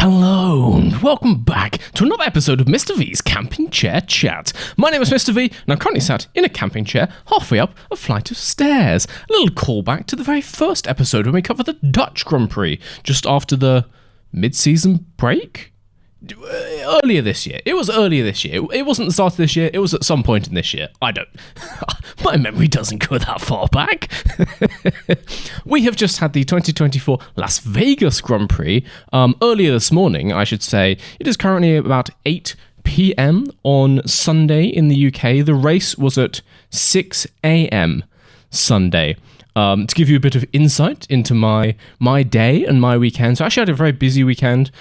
Hello, and welcome back to another episode of Mr. V's Camping Chair Chat. My name is Mr. V, and I'm currently sat in a camping chair halfway up a flight of stairs. A little callback to the very first episode when we covered the Dutch Grand Prix, just after the mid-season break? Earlier this year. It was earlier this year. It wasn't the start of this year, it was at some point in this year. I don't... My memory doesn't go that far back. We have just had the 2024 Las Vegas Grand Prix. Earlier this morning, I should say. It is currently about 8 p.m. on Sunday in the UK. The race was at 6 a.m. Sunday. To give you a bit of insight into my day and my weekend. So I actually had a very busy weekend.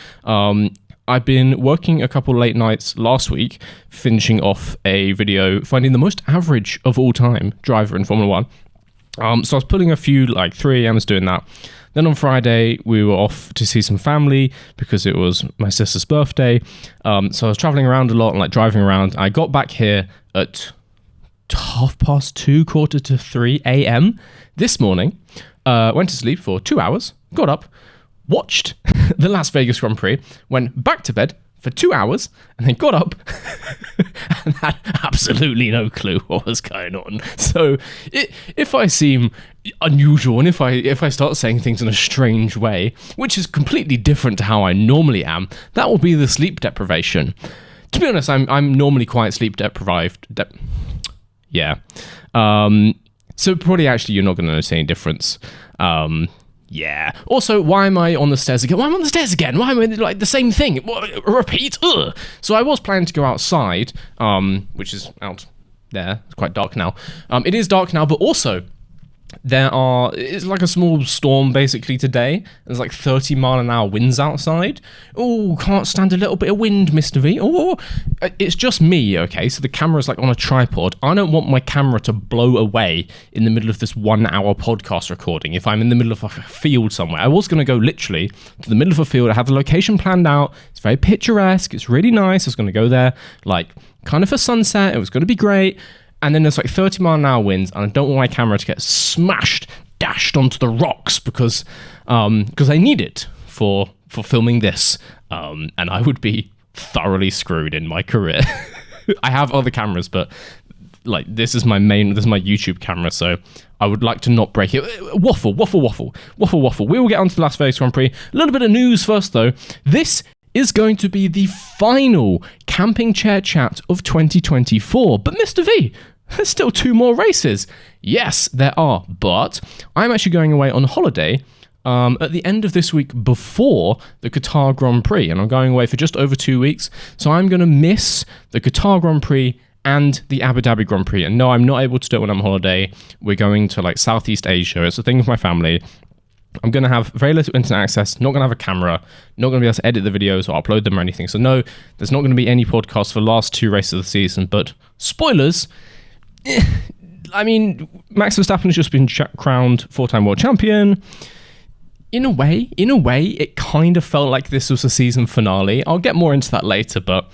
I've been working a couple late nights last week, finishing off a video, finding the most average of all time driver in Formula 1. So I was pulling a few, like 3 a.m.s doing that. Then on Friday, we were off to see some family because it was my sister's birthday. So I was traveling around a lot and like driving around. I got back here at 2:30, 2:45 a.m. this morning. Went to sleep for 2 hours, got up, watched the Las Vegas Grand Prix, went back to bed for 2 hours, and then got up and had absolutely no clue what was going on. So if I seem unusual and if I start saying things in a strange way, which is completely different to how I normally am, that will be the sleep deprivation. To be honest, I'm normally quite sleep deprived. Yeah. So probably actually you're not going to notice any difference. Yeah. Also, why am I on the stairs again? Why am I on the stairs again? Why am I like the same thing? Repeat. Ugh. So I was planning to go outside, which is out there. It's quite dark now. It is dark now, but also it's like a small storm basically today. There's like 30-mile-an-hour winds outside. Oh, can't stand a little bit of wind, Mr. V. Oh, it's just me, okay? So the camera's like on a tripod. I don't want my camera to blow away in the middle of this 1 hour podcast recording if I'm in the middle of like a field somewhere. I was going to go literally to the middle of a field. I have the location planned out. It's very picturesque. It's really nice. I was going to go there like kind of for sunset. It was going to be great. And then there's like 30-mile-an-hour winds, and I don't want my camera to get dashed onto the rocks because I need it for filming this, and I would be thoroughly screwed in my career. I have other cameras, but like this is my YouTube camera, so I would like to not break it. Waffle. We will get onto the Las Vegas Grand Prix. A little bit of news first, though. This is going to be the final camping chair chat of 2024. But Mr. V, there's still 2 more races. Yes, there are, but I'm actually going away on holiday at the end of this week before the Qatar Grand Prix, and I'm going away for just over 2 weeks, so I'm going to miss the Qatar Grand Prix and the Abu Dhabi Grand Prix. And no, I'm not able to do it when I'm on holiday. We're going to like Southeast Asia. It's a thing with my family. I'm going to have very little internet access, not going to have a camera, not going to be able to edit the videos or upload them or anything. So no, there's not going to be any podcasts for the last 2 races of the season. But spoilers, I mean, Max Verstappen has just been crowned 4-time world champion. In a way, it kind of felt like this was a season finale. I'll get more into that later, but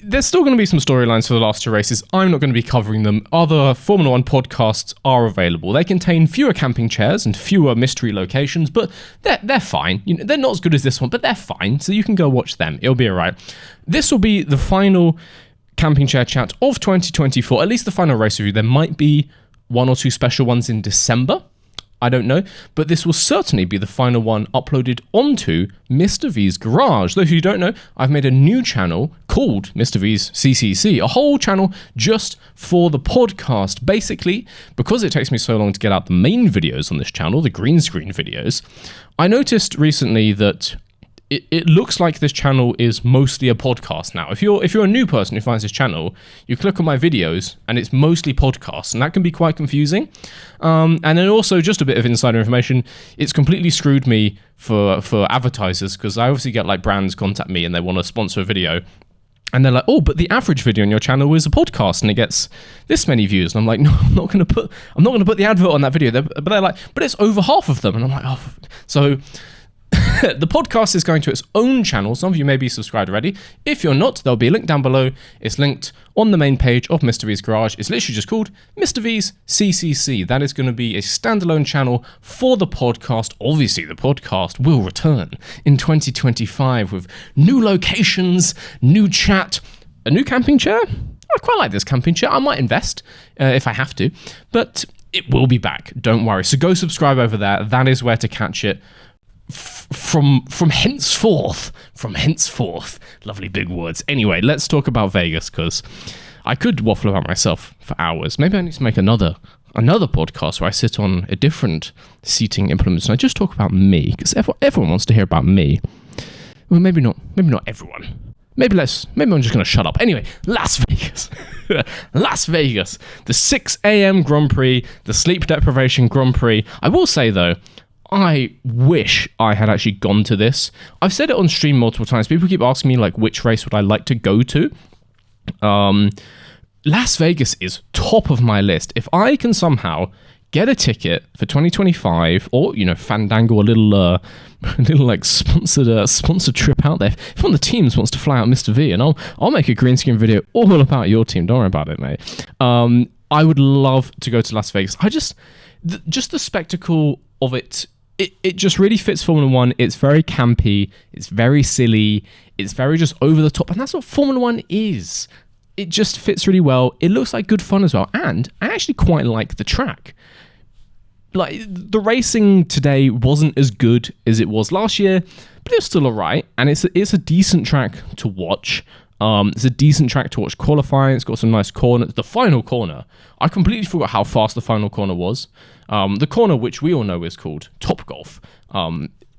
there's still going to be some storylines for the last 2 races. I'm not going to be covering them. Other Formula 1 podcasts are available. They contain fewer camping chairs and fewer mystery locations, but they're fine. You know, they're not as good as this one, but they're fine, so you can go watch them. It'll be all right. This will be the final camping chair chat of 2024, at least the final race review. There might be 1 or 2 special ones in December. I don't know, but this will certainly be the final one uploaded onto Mr. V's Garage. Though if you don't know, I've made a new channel called Mr. V's CCC, a whole channel just for the podcast. Basically, because it takes me so long to get out the main videos on this channel, the green screen videos, I noticed recently that it looks like this channel is mostly a podcast now. If you're a new person who finds this channel, you click on my videos and it's mostly podcasts, and that can be quite confusing. And then also just a bit of insider information, it's completely screwed me for advertisers, because I obviously get like brands contact me and they want to sponsor a video. And they're like, oh, but the average video on your channel is a podcast and it gets this many views. And I'm like, no, I'm not going to put the advert on that video. But they're like, but it's over half of them. And I'm like, oh, so The podcast is going to its own channel. Some of you may be subscribed already. If you're not, there'll be a link down below. It's linked on the main page of Mr. V's Garage. It's literally just called Mr. V's CCC. That is going to be a standalone channel for the podcast. Obviously, the podcast will return in 2025 with new locations, new chat, a new camping chair. I quite like this camping chair. I might invest if I have to, but it will be back. Don't worry. So go subscribe over there. That is where to catch it. From henceforth, lovely big words. Anyway, let's talk about Vegas, because I could waffle about myself for hours. Maybe I need to make another podcast where I sit on a different seating implement and I just talk about me, because everyone wants to hear about me. Well, maybe not everyone. Maybe I'm just going to shut up. Anyway, Las Vegas. Las Vegas. The 6 a.m. Grand Prix, the sleep deprivation Grand Prix. I will say, though, I wish I had actually gone to this. I've said it on stream multiple times. People keep asking me, like, which race would I like to go to? Las Vegas is top of my list. If I can somehow get a ticket for 2025, or, Fandango a little like sponsored trip out there. If one of the teams wants to fly out Mr. V, and I'll make a green screen video all about your team. Don't worry about it, mate. I would love to go to Las Vegas. Just the spectacle of it. It just really fits Formula One. It's very campy. It's very silly. It's very just over the top. And that's what Formula One is. It just fits really well. It looks like good fun as well. And I actually quite like the track. Like, the racing today wasn't as good as it was last year, but it's still alright. And it's a decent track to watch. It's a decent track to watch qualifying. It's got some nice corners. The final corner, I completely forgot how fast the final corner was. The corner, which we all know is called Top Golf.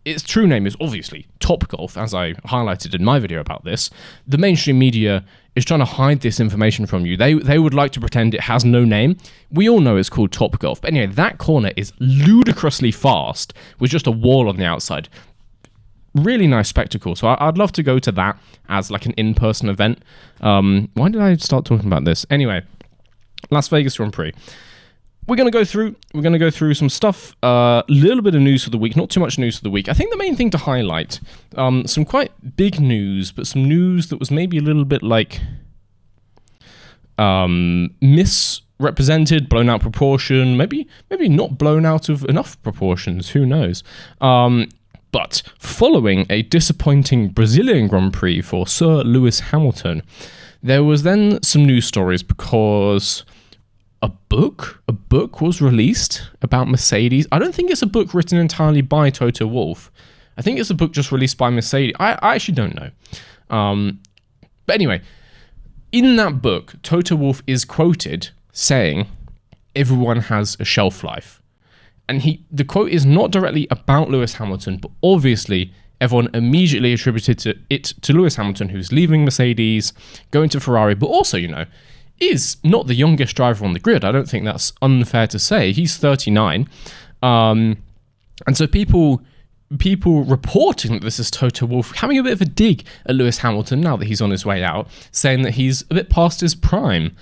Its true name is obviously Top Golf, as I highlighted in my video about this. The mainstream media is trying to hide this information from you. They would like to pretend it has no name. We all know it's called Top Golf. But anyway, that corner is ludicrously fast with just a wall on the outside. Really nice spectacle. So I'd love to go to that as like an in-person event. Why did I start talking about this? Anyway, Las Vegas Grand Prix. We're going to go through some stuff, a little bit of news for the week, not too much news for the week. I think the main thing to highlight, some quite big news, but some news that was maybe a little bit like misrepresented, blown out proportion, maybe not blown out of enough proportions, who knows. But following a disappointing Brazilian Grand Prix for Sir Lewis Hamilton, there was then some news stories because a book was released about Mercedes. I don't think it's a book written entirely by Toto Wolff. I think it's a book just released by Mercedes. I actually don't know. But anyway, in that book, Toto Wolff is quoted saying, "Everyone has a shelf life." And the quote is not directly about Lewis Hamilton, but obviously everyone immediately attributed it to Lewis Hamilton, who's leaving Mercedes, going to Ferrari, but also, is not the youngest driver on the grid. I don't think that's unfair to say. He's 39. And so people reporting that this is Toto Wolff having a bit of a dig at Lewis Hamilton now that he's on his way out, saying that he's a bit past his prime.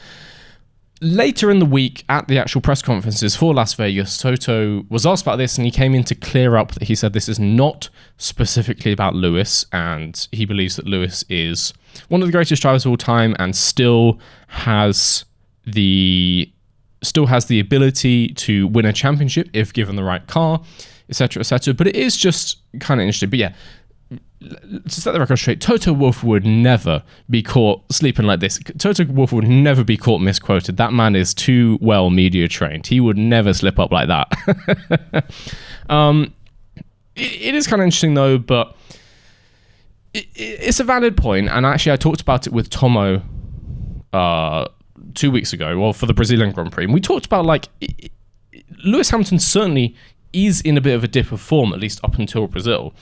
Later in the week, at the actual press conferences for Las Vegas, Toto was asked about this, and he came in to clear up that he said this is not specifically about Lewis, and he believes that Lewis is one of the greatest drivers of all time and still has the ability to win a championship if given the right car, etc., etc. But it is just kind of interesting. But yeah, to set the record straight, Toto Wolff would never be caught sleeping like this. Toto Wolff would never be caught misquoted. That man is too well media trained. He would never slip up like that. It is kind of interesting though, but it's a valid point. And actually, I talked about it with Tomo 2 weeks ago, well, for the Brazilian Grand Prix. And we talked about Lewis Hamilton certainly is in a bit of a dip of form, at least up until Brazil.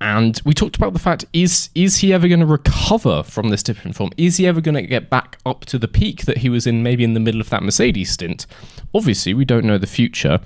And we talked about the fact, is he ever going to recover from this dip in form? Is he ever going to get back up to the peak that he was in maybe in the middle of that Mercedes stint? Obviously, we don't know the future.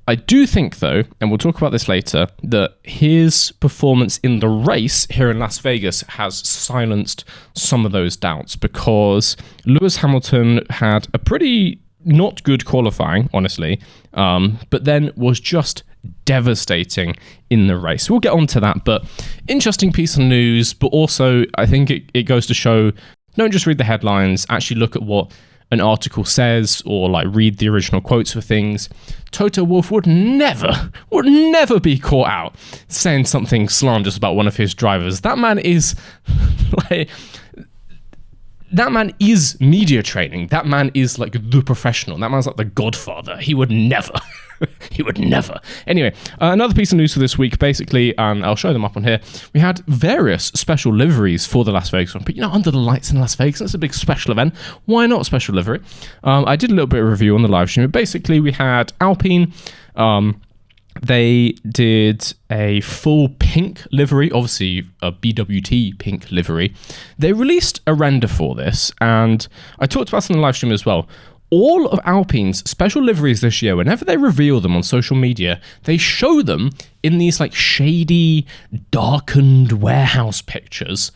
I do think, though, and we'll talk about this later, that his performance in the race here in Las Vegas has silenced some of those doubts, because Lewis Hamilton had a pretty not good qualifying, honestly, but then was just devastating in the race. We'll get on to that, but interesting piece of news, but also I think it goes to show, don't just read the headlines, actually look at what an article says, or like read the original quotes for things. Toto Wolff would never be caught out saying something slanderous about one of his drivers. That man is like, that man is media training. That man is like the professional. That man's like the godfather. He would never. He would never. Anyway, another piece of news for this week, basically, and I'll show them up on here. We had various special liveries for the Las Vegas Grand Prix. You know, under the lights in Las Vegas, it's a big special event. Why not special livery? I did a little bit of review on the live stream. But basically, we had Alpine. They did a full pink livery, obviously a BWT pink livery. They released a render for this, and I talked about this in the live stream as well. All of Alpine's special liveries this year, whenever they reveal them on social media, they show them in these like shady, darkened warehouse pictures,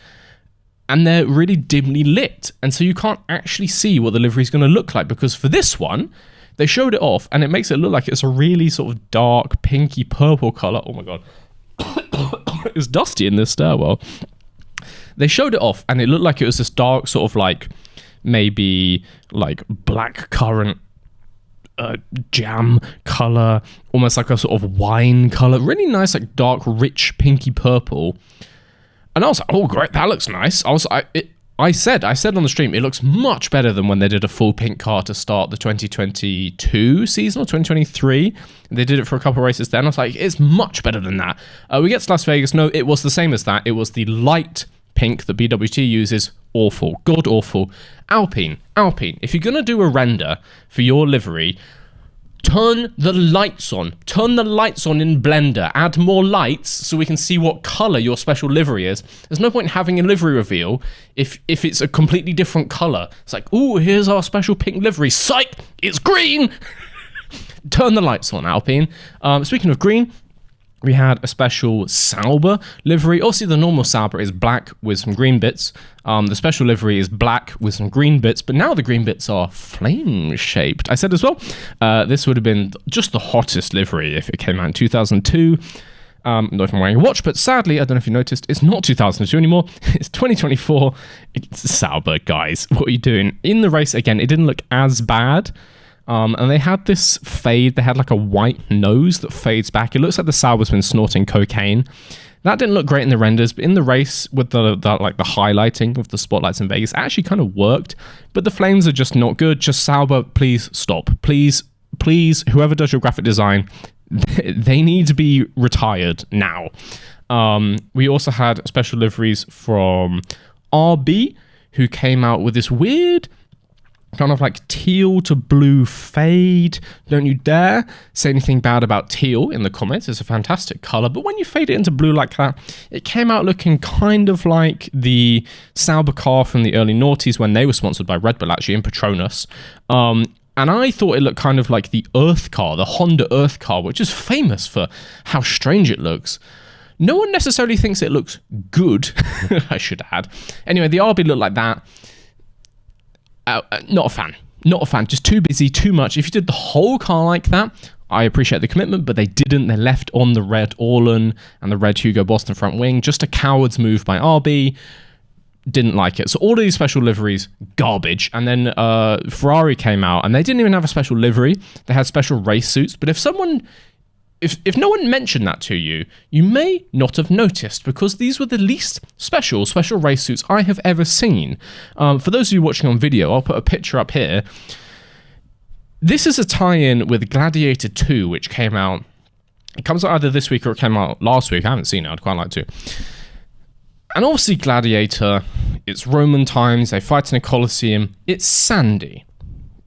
and they're really dimly lit. And so you can't actually see what the livery is going to look like, because for this one, they showed it off, and it makes it look like it's a really sort of dark, pinky purple color. Oh my God. It's dusty in this stairwell. They showed it off, and it looked like it was this dark sort of like, maybe like black currant jam color, almost like a sort of wine color, really nice, like dark, rich, pinky purple. And I was like, oh great, that looks nice. I said on the stream, it looks much better than when they did a full pink car to start the 2022 season or 2023. They did it for a couple of races then. I was like, it's much better than that. We get to Las Vegas. No, it was the same as that. It was the light pink that BWT uses. Awful. God awful. Alpine. If you're going to do a render for your livery, turn the lights on. Turn the lights on in Blender. Add more lights so we can see what color your special livery is. There's no point in having a livery reveal if it's a completely different color. It's like, ooh, here's our special pink livery. Psych! It's green! Turn the lights on, Alpine. Speaking of green, we had a special Sauber livery. Obviously, the normal Sauber is black with some green bits. The special livery is black with some green bits, but now the green bits are flame-shaped. I said as well, this would have been just the hottest livery if it came out in 2002. Not if I'm wearing a watch, but sadly, I don't know if you noticed, it's not 2002 anymore. It's 2024. It's Sauber, guys. What are you doing? In the race, again, it didn't look as bad. And they had this fade. They had like a white nose that fades back. It looks like the Sauber's been snorting cocaine. That didn't look great in the renders, but in the race with the highlighting of the spotlights in Vegas, it actually kind of worked. But the flames are just not good. Just Sauber, please stop. Please, whoever does your graphic design, they need to be retired now. We also had special liveries from RB, who came out with this weird kind of like teal to blue fade. Don't you dare say anything bad about teal in the comments. It's a fantastic color, but when you fade it into blue like that, it came out looking kind of like the Sauber car from the early noughties when they were sponsored by Red Bull, actually, in Petronas. And I thought it looked kind of like the Earth car, the Honda Earth car, which is famous for how strange it looks. No one necessarily thinks it looks good, I should add. Anyway, the RB looked like that. Not a fan, just too busy, too much. If you did the whole car like that, I appreciate the commitment, but they didn't. They left on the red Orlan and the red Hugo Boston front wing. Just a coward's move by RB. Didn't like it. So all of these special liveries, garbage. And then Ferrari came out, and they didn't even have a special livery. They had special race suits. But if no one mentioned that to you, you may not have noticed, because these were the least special race suits I have ever seen. For those of you watching on video, I'll put a picture up here. This is a tie-in with Gladiator 2, which came out. It comes out either this week or it came out last week. I haven't seen it. I'd quite like to. And obviously Gladiator, it's Roman times. They fight in a Colosseum. It's sandy.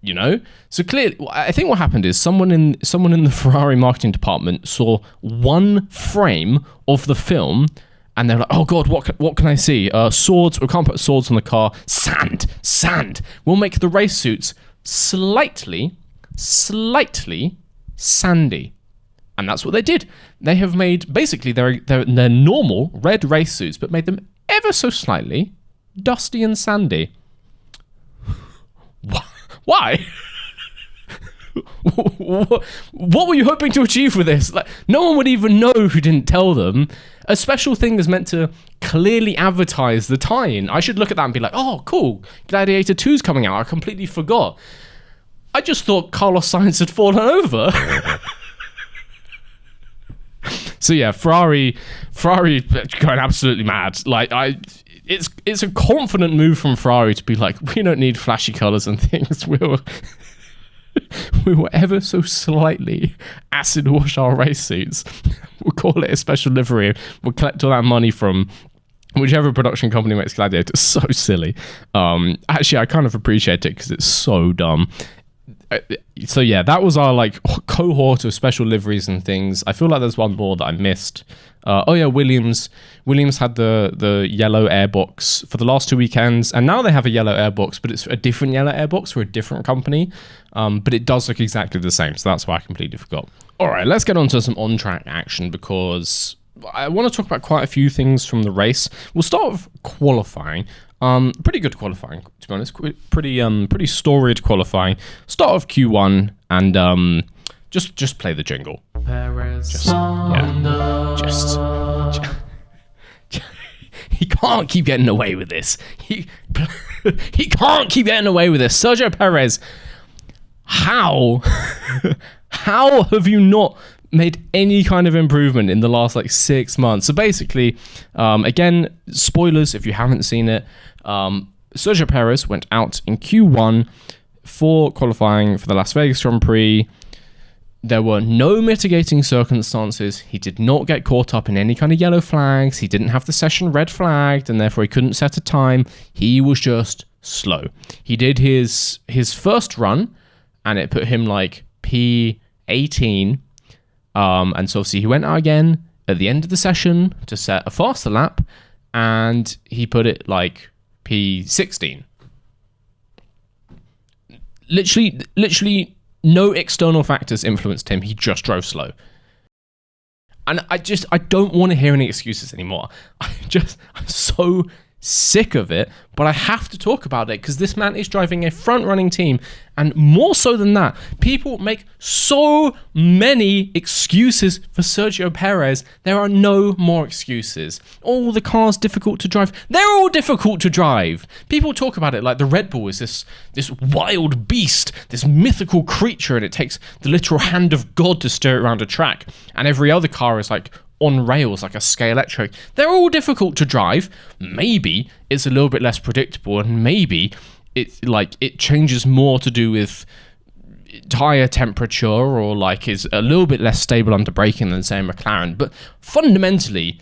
You know, so clearly, I think what happened is someone in the Ferrari marketing department saw one frame of the film, and they're like, "Oh God, what can I see? Swords. We can't put swords on the car. Sand. We'll make the race suits slightly sandy." And that's what they did. They have made basically their normal red race suits, but made them ever so slightly dusty and sandy. Why? What were you hoping to achieve with this? Like, no one would even know if you didn't tell them. A special thing is meant to clearly advertise the tie-in. I should look at that and be like, oh, cool, Gladiator 2's coming out. I completely forgot. I just thought Carlos Sainz had fallen over. So yeah, Ferrari going absolutely mad. Like, it's a confident move from Ferrari to be like, we don't need flashy colours and things. We were ever so slightly acid wash our race suits. We'll call it a special livery. We'll collect all that money from whichever production company makes Gladiator. It's so silly. Actually, I kind of appreciate it because it's so dumb. So yeah, that was our like cohort of special liveries and things. I feel like there's one more that I missed. Oh yeah, Williams had the yellow airbox for the last 2 weekends, and now they have a yellow airbox, but it's a different yellow airbox for a different company. But it does look exactly the same, so that's why I completely forgot. All right, let's get on to some on-track action because I want to talk about quite a few things from the race. We'll start with qualifying. Pretty good qualifying, to be honest. Pretty storied qualifying. Start of Q1 and just play the jingle. Perez, he can't keep getting away with this. He can't keep getting away with this. Sergio Perez, how have you not made any kind of improvement in the last like 6 months? So basically, again, spoilers if you haven't seen it, Sergio Perez went out in Q1 for qualifying for the Las Vegas Grand Prix. There were no mitigating circumstances. He did not get caught up in any kind of yellow flags. He didn't have the session red flagged, and therefore he couldn't set a time. He was just slow. He did his first run, and it put him like P18. And so obviously he went out again at the end of the session to set a faster lap, and he put it like P16. Literally no external factors influenced him. He just drove slow. And I don't want to hear any excuses anymore. I'm so sick of it, but I have to talk about it because this man is driving a front-running team, and more so than that, people make so many excuses for Sergio Perez. There are no more excuses. All the cars difficult to drive. They're all difficult to drive. People talk about it like the Red Bull is this wild beast, this mythical creature, and it takes the literal hand of God to steer it around a track, and every other car is like on rails like a Sky Electric. They're all difficult to drive. Maybe it's a little bit less predictable, and maybe it changes more to do with tire temperature, or like is a little bit less stable under braking than say McLaren. But fundamentally,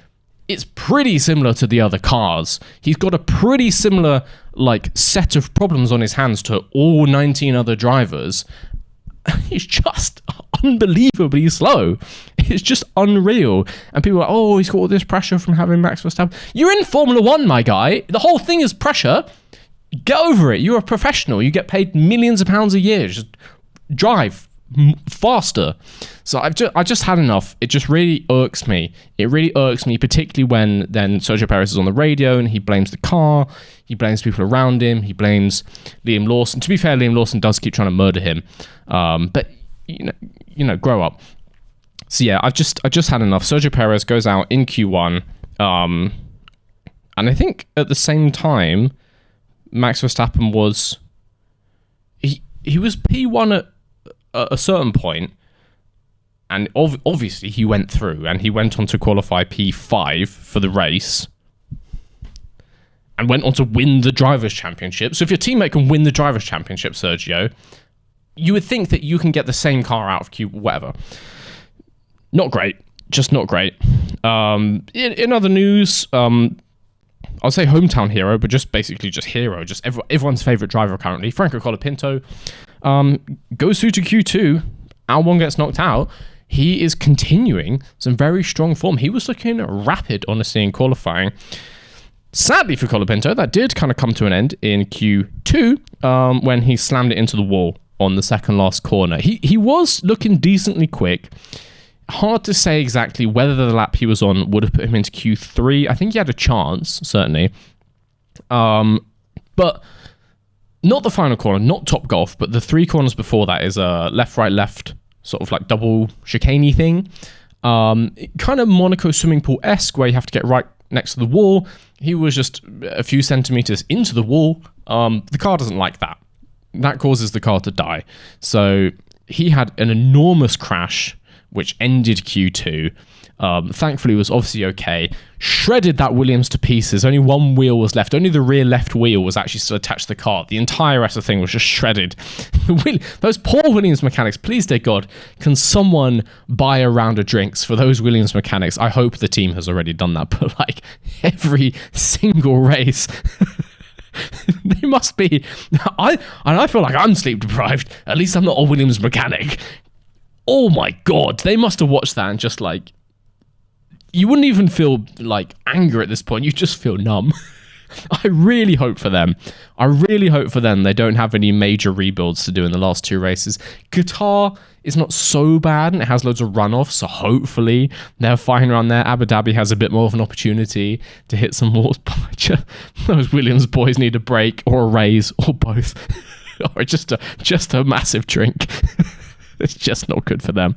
it's pretty similar to the other cars. He's got a pretty similar like set of problems on his hands to all 19 other drivers. He's just unbelievably slow. It's just unreal. And people are like, oh, he's got all this pressure from having Max Verstappen. You're in Formula 1, my guy. The whole thing is pressure. Get over it. You're a professional. You get paid millions of pounds a year. Just drive faster. So I just had enough. It just really irks me. It really irks me, particularly when then Sergio Perez is on the radio and he blames the car. He blames people around him. He blames Liam Lawson. To be fair, Liam Lawson does keep trying to murder him. But you know, grow up. So yeah, I just had enough. Sergio Perez goes out in Q1, and I think at the same time, Max Verstappen was he was P1 at a certain point, and obviously he went through and he went on to qualify P5 for the race and went on to win the Drivers' Championship. So if your teammate can win the Drivers' Championship, Sergio, you would think that you can get the same car out of Q, whatever. Not great. Just not great. In other news, I'll say hometown hero, but just basically just hero. Just everyone's favorite driver currently, Franco Colapinto, goes through to Q2. Albon gets knocked out. He is continuing some very strong form. He was looking rapid, honestly, in qualifying. Sadly for Colapinto, that did kind of come to an end in Q2 when he slammed it into the wall on the second last corner. He was looking decently quick. Hard to say exactly whether the lap he was on would have put him into Q3. I think he had a chance, certainly. But not the final corner, not Top Golf, but the 3 corners before that is a left, right, left, sort of like double chicaney thing. Kind of Monaco swimming pool-esque, where you have to get right next to the wall. He was just a few centimeters into the wall. The car doesn't like that. That causes the car to die. So he had an enormous crash, which ended Q2. Thankfully, it was obviously okay. Shredded that Williams to pieces. Only one wheel was left. Only the rear left wheel was actually still attached to the car. The entire rest of the thing was just shredded. Those poor Williams mechanics, please, dear God, can someone buy a round of drinks for those Williams mechanics? I hope the team has already done that, but like every single race... they must be... I feel like I'm sleep deprived. At least I'm not a Williams mechanic. Oh my God, they must have watched that and just like... You wouldn't even feel like anger at this point. You just feel numb. I really hope for them. They don't have any major rebuilds to do in the last 2 races. Qatar is not so bad and it has loads of runoffs, so hopefully they're fine around there. Abu Dhabi has a bit more of an opportunity to hit some walls. But those Williams boys need a break or a raise or both. Or just a massive drink. It's just not good for them.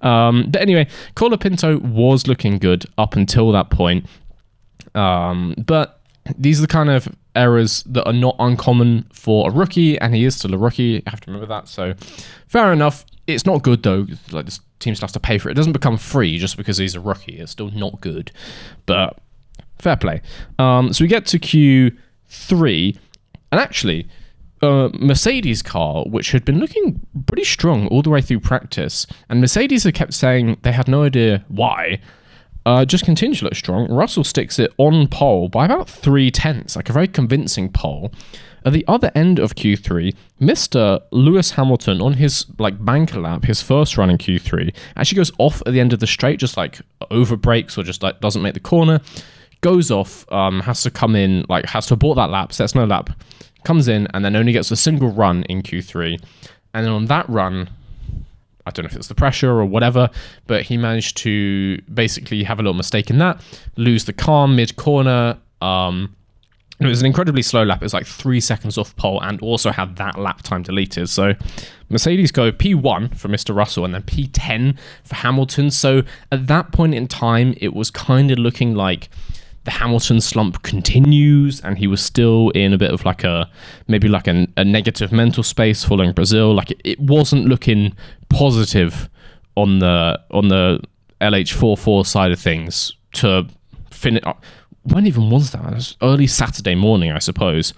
But anyway, Colapinto was looking good up until that point. But these are the kind of errors that are not uncommon for a rookie, and he is still a rookie. You have to remember that. So fair enough. It's not good, though. Like, this team still has to pay for it. It doesn't become free just because he's a rookie. It's still not good. But fair play. So we get to Q3, and actually... Mercedes car, which had been looking pretty strong all the way through practice, and Mercedes had kept saying they had no idea why, just continued to look strong. Russell sticks it on pole by about 3/10, like a very convincing pole. At the other end of Q3, Mr. Lewis Hamilton, on his like banker lap, his first run in Q3, actually goes off at the end of the straight, just like over brakes or just like doesn't make the corner, goes off, has to come in, like has to abort that lap, sets no lap, comes in, and then only gets a single run in Q3. And then on that run, I don't know if it's the pressure or whatever, but he managed to basically have a little mistake in that, lose the car mid-corner. It was an incredibly slow lap. It was like 3 seconds off pole and also had that lap time deleted. So Mercedes go P1 for Mr. Russell and then P10 for Hamilton. So at that point in time, it was kind of looking like the Hamilton slump continues, and he was still in a bit of like a negative mental space following Brazil. Like it wasn't looking positive on the LH44 side of things to finish. When even was that? It was early Saturday morning, I suppose.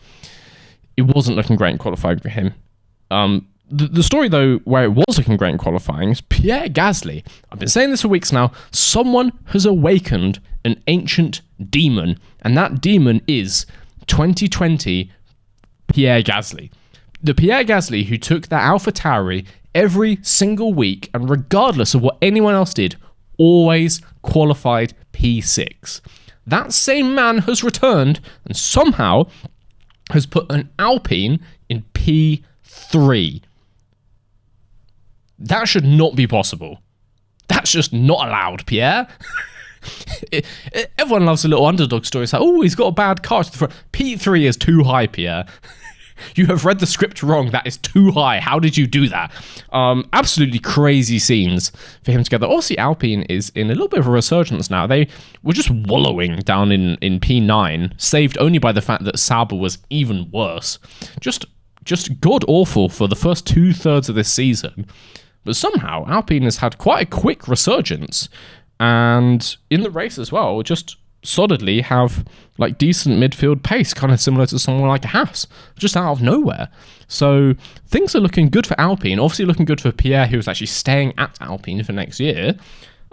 It wasn't looking great in qualifying for him. The story, though, where it was looking great in qualifying is Pierre Gasly. I've been saying this for weeks now. Someone has awakened an ancient demon, and that demon is 2020 Pierre Gasly. The Pierre Gasly who took that AlphaTauri every single week, and regardless of what anyone else did, always qualified P6. That same man has returned and somehow has put an Alpine in P3. That should not be possible. That's just not allowed, Pierre. Everyone loves a little underdog story. It's like, oh, he's got a bad car to the front. P3 is too high, Pierre. You have read the script wrong. That is too high. How did you do that? Absolutely crazy scenes for him together. Obviously, Alpine is in a little bit of a resurgence now. They were just wallowing down in P9, saved only by the fact that Sauber was even worse. Just god-awful for the first 2/3 of this season. But somehow, Alpine has had quite a quick resurgence. And in the race as well, just solidly have like decent midfield pace, kind of similar to someone like Haas, just out of nowhere. So things are looking good for Alpine. Obviously looking good for Pierre, who's actually staying at Alpine for next year.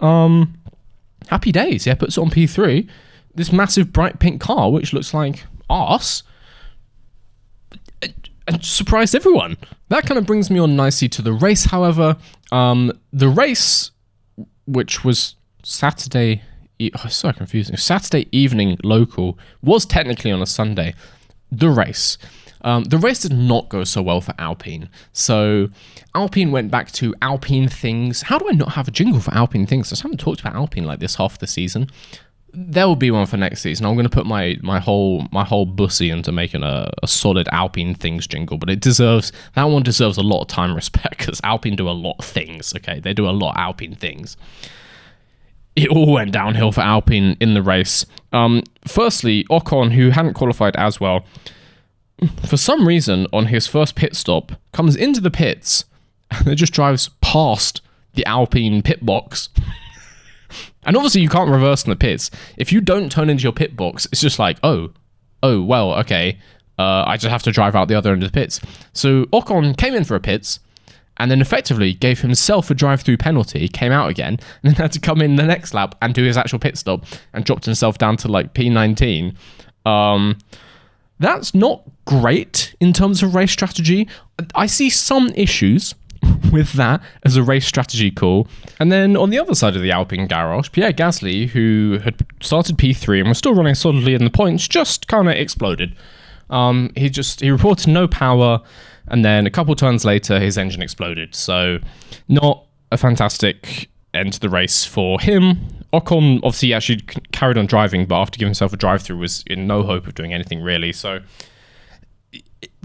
Happy days. Yeah, puts it on P3. This massive bright pink car, which looks like arse, and surprised everyone. That kind of brings me on nicely to the race, however. The race, which was Saturday... Oh, it's so confusing. Saturday evening local was technically on a Sunday. The race did not go so well for Alpine. So Alpine went back to Alpine things. How do I not have a jingle for Alpine things? I just haven't talked about Alpine like this half the season. there will be one for next season. I'm going to put my whole bussy into making a solid Alpine things jingle, but that one deserves a lot of time and respect, because Alpine do a lot of things. Okay, they do a lot of Alpine things. It all went downhill for Alpine in the race. Firstly, Ocon, who hadn't qualified as well, for some reason on his first pit stop comes into the pits and it just drives past the Alpine pit box. And obviously you can't reverse in the pits. If you don't turn into your pit box, it's just like, oh, well, okay. I just have to drive out the other end of the pits. So Ocon came in for a pits and then effectively gave himself a drive-through penalty, came out again, and then had to come in the next lap and do his actual pit stop and dropped himself down to like P19. That's not great in terms of race strategy. I see some issues with that as a race strategy call. And then on the other side of the Alpine garage, Pierre Gasly, who had started P3 and was still running solidly in the points, just kind of exploded. He reported no power, and then a couple turns later his engine exploded. So not a fantastic end to the race for him. Ocon obviously actually carried on driving, but after giving himself a drive-through was in no hope of doing anything really. So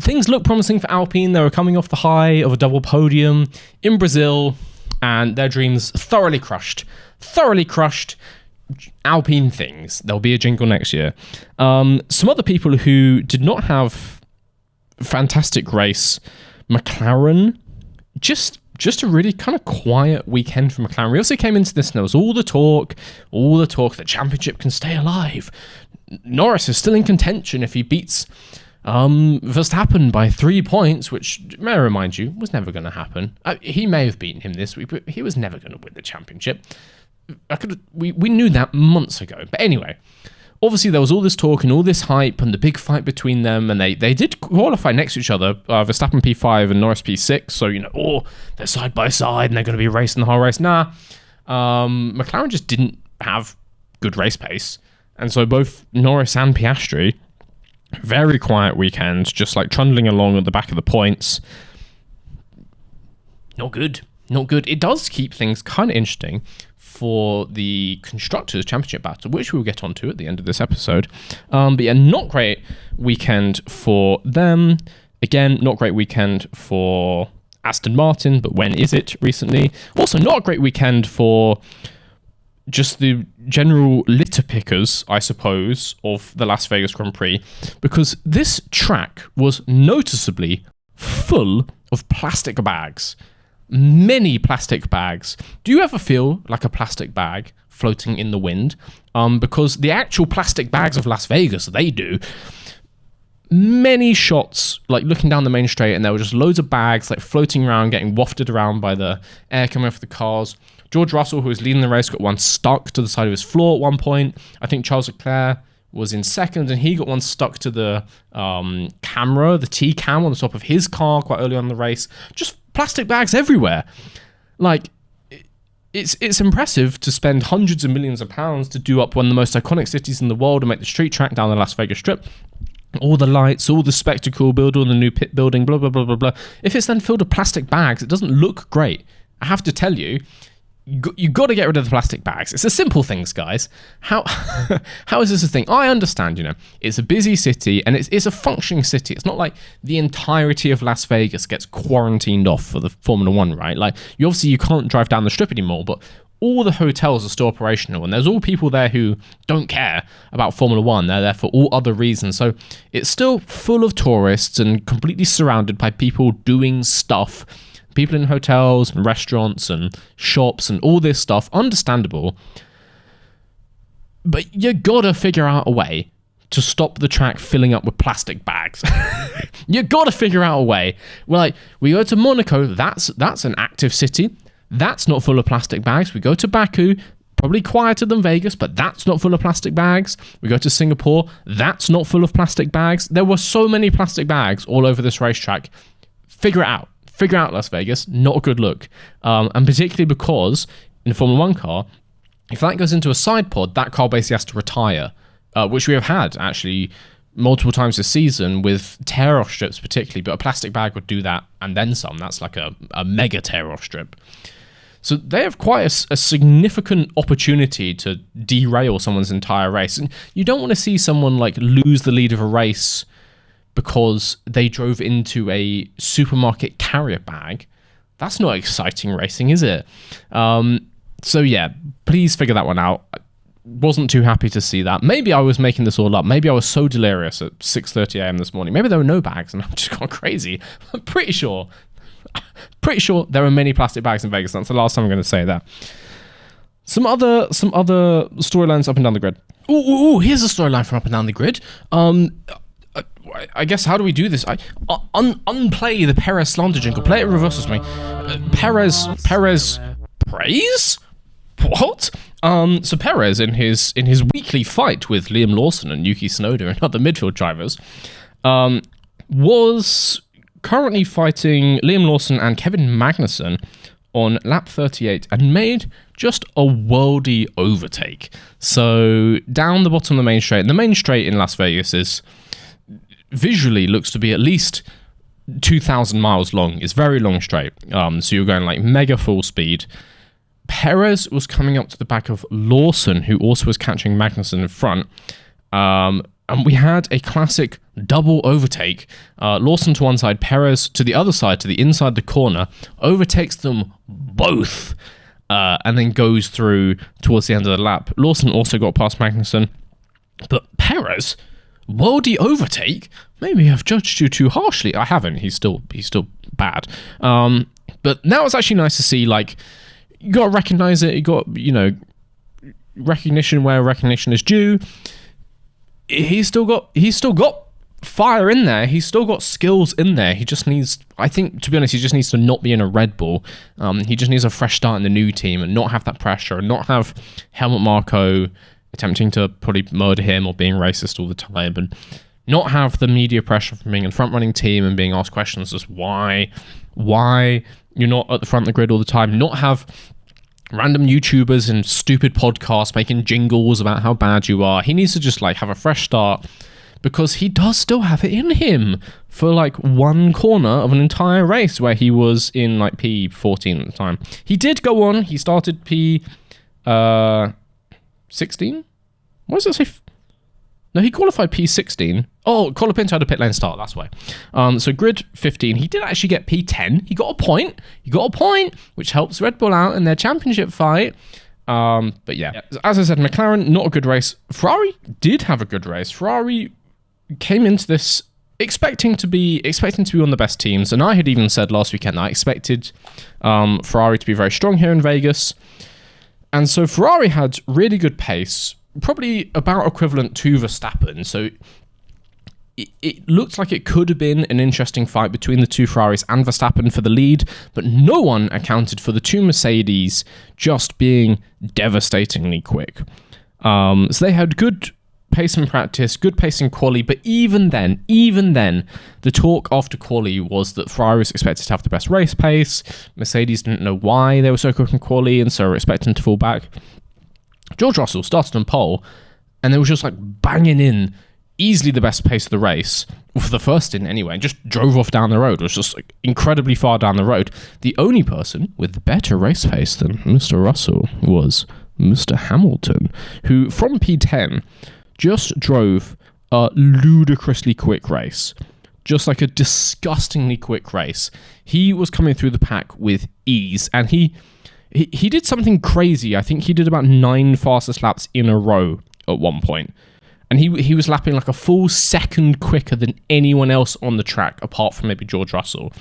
things look promising for Alpine. They were coming off the high of a double podium in Brazil, and their dreams thoroughly crushed. Alpine things. There'll be a jingle next year. Some other people who did not have a fantastic race, McLaren, just a really kind of quiet weekend for McLaren. We also came into this and there was all the talk the championship can stay alive. Norris is still in contention if he beats Verstappen by 3 points, which, may I remind you, was never going to happen. He may have beaten him this week, but he was never going to win the championship. We knew that months ago. But anyway, obviously there was all this talk and all this hype and the big fight between them, and they did qualify next to each other, Verstappen P5 and Norris P6, so, they're side by side and they're going to be racing the whole race. McLaren just didn't have good race pace, and so both Norris and Piastri, very quiet weekend, just like trundling along at the back of the points. Not good. It does keep things kind of interesting for the Constructors' Championship battle, which we'll get onto at the end of this episode. But yeah, not great weekend for them. Again, not great weekend for Aston Martin, but when is it recently? Also, not a great weekend for just the general litter pickers, I suppose, of the Las Vegas Grand Prix, because this track was noticeably full of plastic bags. Many plastic bags. Do you ever feel like a plastic bag floating in the wind? Because the actual plastic bags of Las Vegas, they do. Many shots, like looking down the main straight, and there were just loads of bags like floating around, getting wafted around by the air coming off the cars. George Russell, who was leading the race, got one stuck to the side of his floor at one point. I think Charles Leclerc was in second, and he got one stuck to the camera, the T-cam on the top of his car quite early on in the race. Just plastic bags everywhere. Like, it's impressive to spend hundreds of millions of pounds to do up one of the most iconic cities in the world and make the street track down the Las Vegas Strip. All the lights, all the spectacle, build all the new pit building, blah, blah, blah, blah, blah. If it's then filled with plastic bags, it doesn't look great. I have to tell you, you got to get rid of the plastic bags. It's the simple things, guys. How is this a thing? I understand, it's a busy city and it's a functioning city. It's not like the entirety of Las Vegas gets quarantined off for the Formula One, right? Like, you can't drive down the strip anymore, but all the hotels are still operational, and there's all people there who don't care about Formula One. They're there for all other reasons. So it's still full of tourists and completely surrounded by people doing stuff. People in hotels and restaurants and shops and all this stuff. Understandable. But you gotta figure out a way to stop the track filling up with plastic bags. You gotta figure out a way. We go to Monaco, that's an active city. That's not full of plastic bags. We go to Baku, probably quieter than Vegas, but that's not full of plastic bags. We go to Singapore, that's not full of plastic bags. There were so many plastic bags all over this racetrack. Figure it out. Figure out Las Vegas. Not a good look. And particularly because in a Formula One car, if that goes into a side pod, that car basically has to retire, which we have had actually multiple times this season with tear-off strips particularly, but a plastic bag would do that and then some. That's like a mega tear-off strip. So they have quite a significant opportunity to derail someone's entire race. And you don't want to see someone like lose the lead of a race because they drove into a supermarket carrier bag. That's not exciting racing, is it? So yeah, please figure that one out. I wasn't too happy to see that. Maybe I was making this all up. Maybe I was so delirious at 6:30 a.m. this morning. Maybe there were no bags and I'm just gone crazy. I'm pretty sure there are many plastic bags in Vegas. That's the last time I'm going to say that. Some other storylines up and down the grid. Ooh, here's a storyline from up and down the grid. I guess, how do we do this? Unplay the Perez slander jingle. Play it in reverse with me. Perez praise? What? So Perez, in his weekly fight with Liam Lawson and Yuki Tsunoda and other midfield drivers, was currently fighting Liam Lawson and Kevin Magnussen on lap 38 and made just a worldy overtake. So down the bottom of the main straight, and the main straight in Las Vegas is visually looks to be at least 2,000 miles long. It's very long straight. So you're going like mega full speed. Perez was coming up to the back of Lawson, who also was catching Magnussen in front. And we had a classic double overtake. Lawson to one side, Perez to the other side, to the inside the corner, overtakes them both, and then goes through towards the end of the lap. Lawson also got past Magnussen, but Perez, worldy overtake? Maybe I've judged you too harshly. I haven't. He's still bad. But now it's actually nice to see, like, you got to recognize it. You got, recognition where recognition is due. He's still got fire in there. He's still got skills in there. He just needs, I think, to be honest, he just needs to not be in a Red Bull. He just needs a fresh start in the new team and not have that pressure and not have Helmut Marko attempting to probably murder him or being racist all the time, and not have the media pressure from being in front running team and being asked questions as why you're not at the front of the grid all the time. Not have random YouTubers and stupid podcasts making jingles about how bad you are. He needs to just have a fresh start, because he does still have it in him for one corner of an entire race where he was in P14 at the time. He did go on. He started P16. What does it say? No, he qualified P16. Oh, Colapinto had a pit lane start, that's why. So grid 15, he did actually get P10. He got a point, which helps Red Bull out in their championship fight. But yeah, as I said, McLaren, not a good race. Ferrari did have a good race. Ferrari came into this expecting to be one of the best teams, and I had even said last weekend I expected Ferrari to be very strong here in Vegas. And so Ferrari had really good pace, probably about equivalent to Verstappen. So it looked like it could have been an interesting fight between the two Ferraris and Verstappen for the lead, but no one accounted for the two Mercedes just being devastatingly quick. So they had good pace in practice, good pace in quali, but even then, the talk after quali was that Ferrari was expected to have the best race pace. Mercedes didn't know why they were so quick in quali, and so were expecting to fall back. George Russell started on pole, and they were just banging in easily the best pace of the race, for the first stint anyway, and just drove off down the road. It was just incredibly far down the road. The only person with better race pace than Mr. Russell was Mr. Hamilton, who from P10 just drove a ludicrously quick race. Just a disgustingly quick race. He was coming through the pack with ease, and he did something crazy. I think he did about 9 fastest laps in a row at one point. And he was lapping a full second quicker than anyone else on the track, apart from maybe George Russell.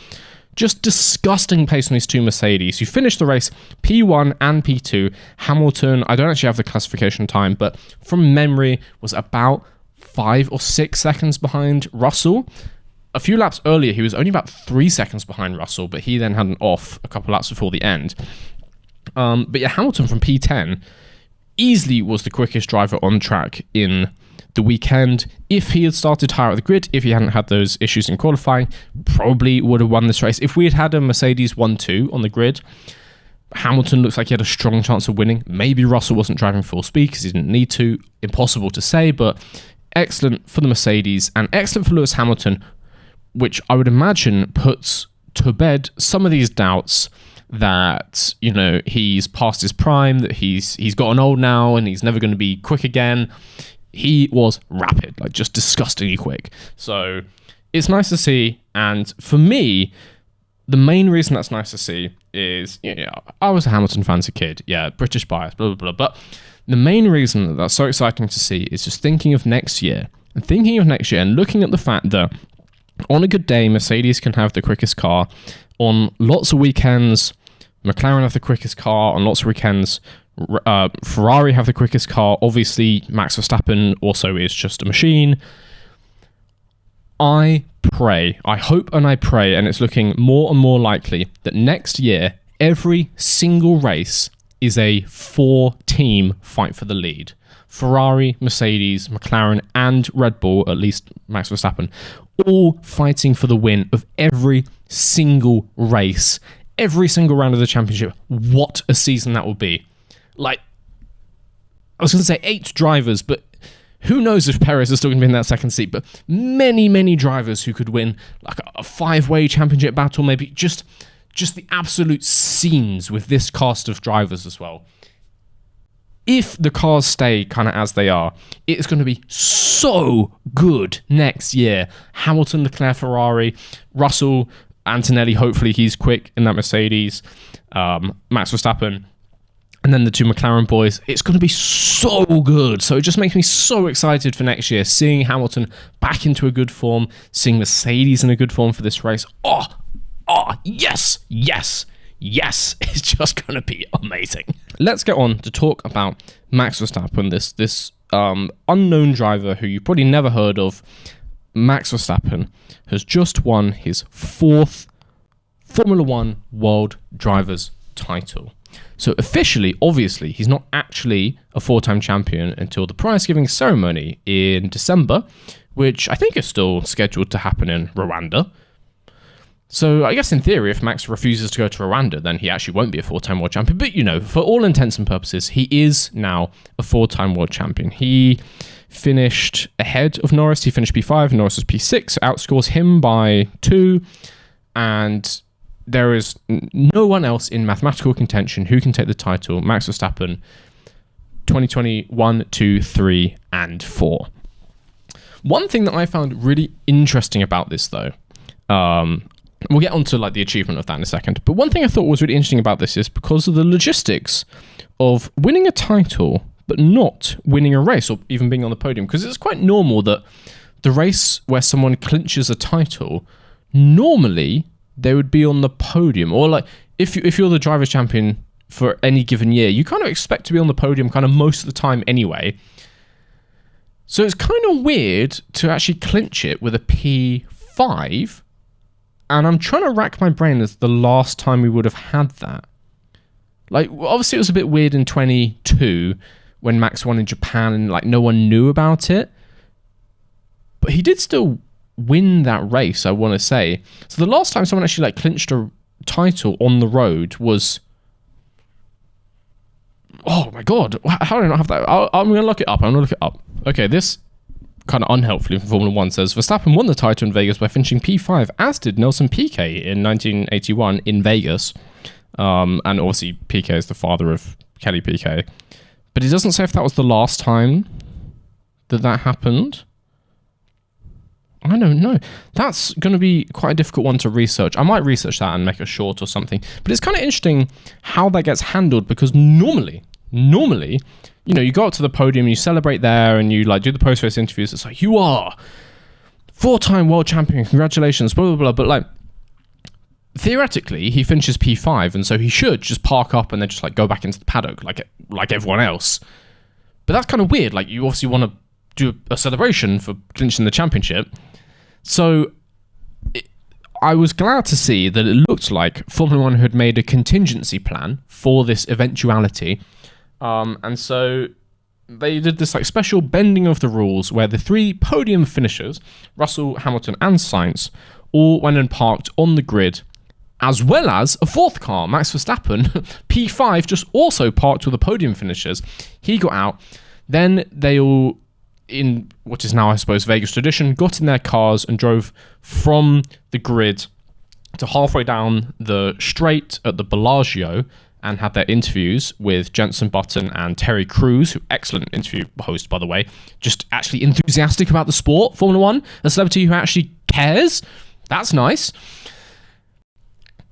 Just disgusting pace on these two Mercedes, who finished the race P1 and P2. Hamilton, I don't actually have the classification time, but from memory was about 5 or 6 seconds behind Russell. A few laps earlier, he was only about 3 seconds behind Russell, but he then had an off a couple laps before the end. But yeah, Hamilton from P10 easily was the quickest driver on track in the weekend. If he had started higher at the grid, if he hadn't had those issues in qualifying, probably would have won this race. If we had had a Mercedes 1-2 on the grid, Hamilton looks like he had a strong chance of winning. Maybe Russell wasn't driving full speed because he didn't need to. Impossible to say, but excellent for the Mercedes and excellent for Lewis Hamilton, which I would imagine puts to bed some of these doubts that, you know, he's past his prime, that he's gotten old now and he's never going to be quick again. He was rapid, like just disgustingly quick. So it's nice to see. And for me, the main reason that's nice to see is, I was a Hamilton fan as a kid. Yeah, British bias, blah, blah, blah. But the main reason that that's so exciting to see is just thinking of next year and looking at the fact that on a good day, Mercedes can have the quickest car. On lots of weekends, McLaren have the quickest car. On lots of weekends, Ferrari have the quickest car. Obviously, Max Verstappen also is just a machine. I hope and I pray, and it's looking more and more likely that next year, every single race is a 4-team fight for the lead. Ferrari, Mercedes, McLaren, and Red Bull, at least Max Verstappen, all fighting for the win of every single race, every single round of the championship. What a season that will be. Like, I was going to say 8 drivers, but who knows if Perez is still going to be in that second seat, but many, many drivers who could win like a 5-way championship battle, maybe just the absolute scenes with this cast of drivers as well. If the cars stay kind of as they are, it's going to be so good next year. Hamilton, Leclerc, Ferrari, Russell, Antonelli, hopefully he's quick in that Mercedes, Max Verstappen, and then the 2 McLaren boys. It's going to be so good. So it just makes me so excited for next year, seeing Hamilton back into a good form, seeing Mercedes in a good form for this race. Yes. It's just going to be amazing. Let's get on to talk about Max Verstappen, this unknown driver who you probably never heard of. Max Verstappen has just won his 4th Formula One World Drivers title. So officially, obviously, he's not actually a 4-time champion until the prize-giving ceremony in December, which I think is still scheduled to happen in Rwanda. So I guess in theory, if Max refuses to go to Rwanda, then he actually won't be a 4-time world champion. But, for all intents and purposes, he is now a 4-time world champion. He finished ahead of Norris. He finished P5. Norris was P6. Outscores him by 2. And there is no one else in mathematical contention who can take the title. Max Verstappen, 2021, 2, 3, and 4. One thing that I found really interesting about this, though, we'll get onto the achievement of that in a second. But one thing I thought was really interesting about this is because of the logistics of winning a title but not winning a race or even being on the podium. Because it's quite normal that the race where someone clinches a title, normally they would be on the podium. Or if you're the driver's champion for any given year, you kind of expect to be on the podium kind of most of the time anyway. So it's kind of weird to actually clinch it with a P5. And I'm trying to rack my brain as the last time we would have had that. Obviously it was a bit weird in 22 when Max won in Japan and no one knew about it. But he did still win that race, I want to say. So the last time someone actually clinched a title on the road was... Oh my god, how do I not have that? I'm going to look it up. Okay, this kind of unhelpfully from Formula 1 says, Verstappen won the title in Vegas by finishing P5, as did Nelson Piquet in 1981 in Vegas. And obviously Piquet is the father of Kelly Piquet. But it doesn't say if that was the last time that happened. I don't know. That's going to be quite a difficult one to research. I might research that and make a short or something. But it's kind of interesting how that gets handled, because normally, you go up to the podium, you celebrate there, and you do the post-race interviews. It's you are 4-time world champion, congratulations, blah, blah, blah. But theoretically, he finishes P5, and so he should just park up and then just go back into the paddock like everyone else. But that's kind of weird. You obviously want to do a celebration for clinching the championship. So I was glad to see that it looked like Formula 1 had made a contingency plan for this eventuality. And so they did this special bending of the rules where the 3 podium finishers, Russell, Hamilton, and Sainz, all went and parked on the grid, as well as a 4th car, Max Verstappen, P5, just also parked with the podium finishers. He got out. Then they all, in what is now, I suppose, Vegas tradition, got in their cars and drove from the grid to halfway down the straight at the Bellagio and had their interviews with Jenson Button and Terry Crews, who excellent interview host, by the way, just actually enthusiastic about the sport, Formula One, a celebrity who actually cares. That's nice.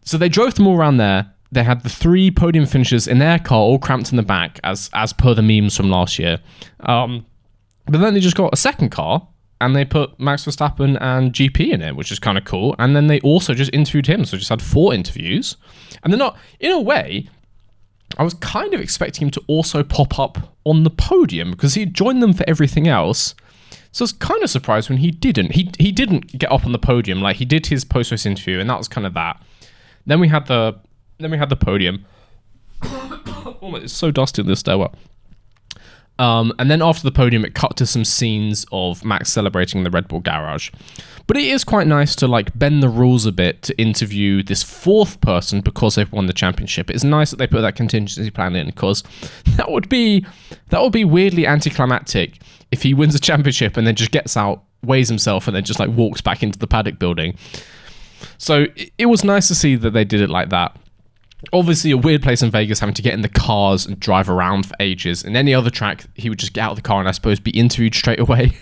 So they drove them all around there. They had the 3 podium finishers in their car, all cramped in the back, as per the memes from last year. But then they just got a second car, and they put Max Verstappen and GP in it, which is kind of cool. And then they also just interviewed him, so just had 4 interviews. And they're not, in a way, I was kind of expecting him to also pop up on the podium, because he joined them for everything else. So I was kind of surprised when he didn't. He didn't get up on the podium. Like, he did his post-race interview, and that was kind of that. Then we had the podium. Oh, it's so dusty in this stairwell. And then after the podium, it cut to some scenes of Max celebrating in the Red Bull garage. But it is quite nice to like bend the rules a bit to interview this 4th person because they've won the championship. It's nice that they put that contingency plan in, because that would be weirdly anticlimactic if he wins a championship and then just gets out, weighs himself, and then just like walks back into the paddock building. So it was nice to see that they did it like that. Obviously, a weird place in Vegas, having to get in the cars and drive around for ages. In any other track, he would just get out of the car and I suppose be interviewed straight away.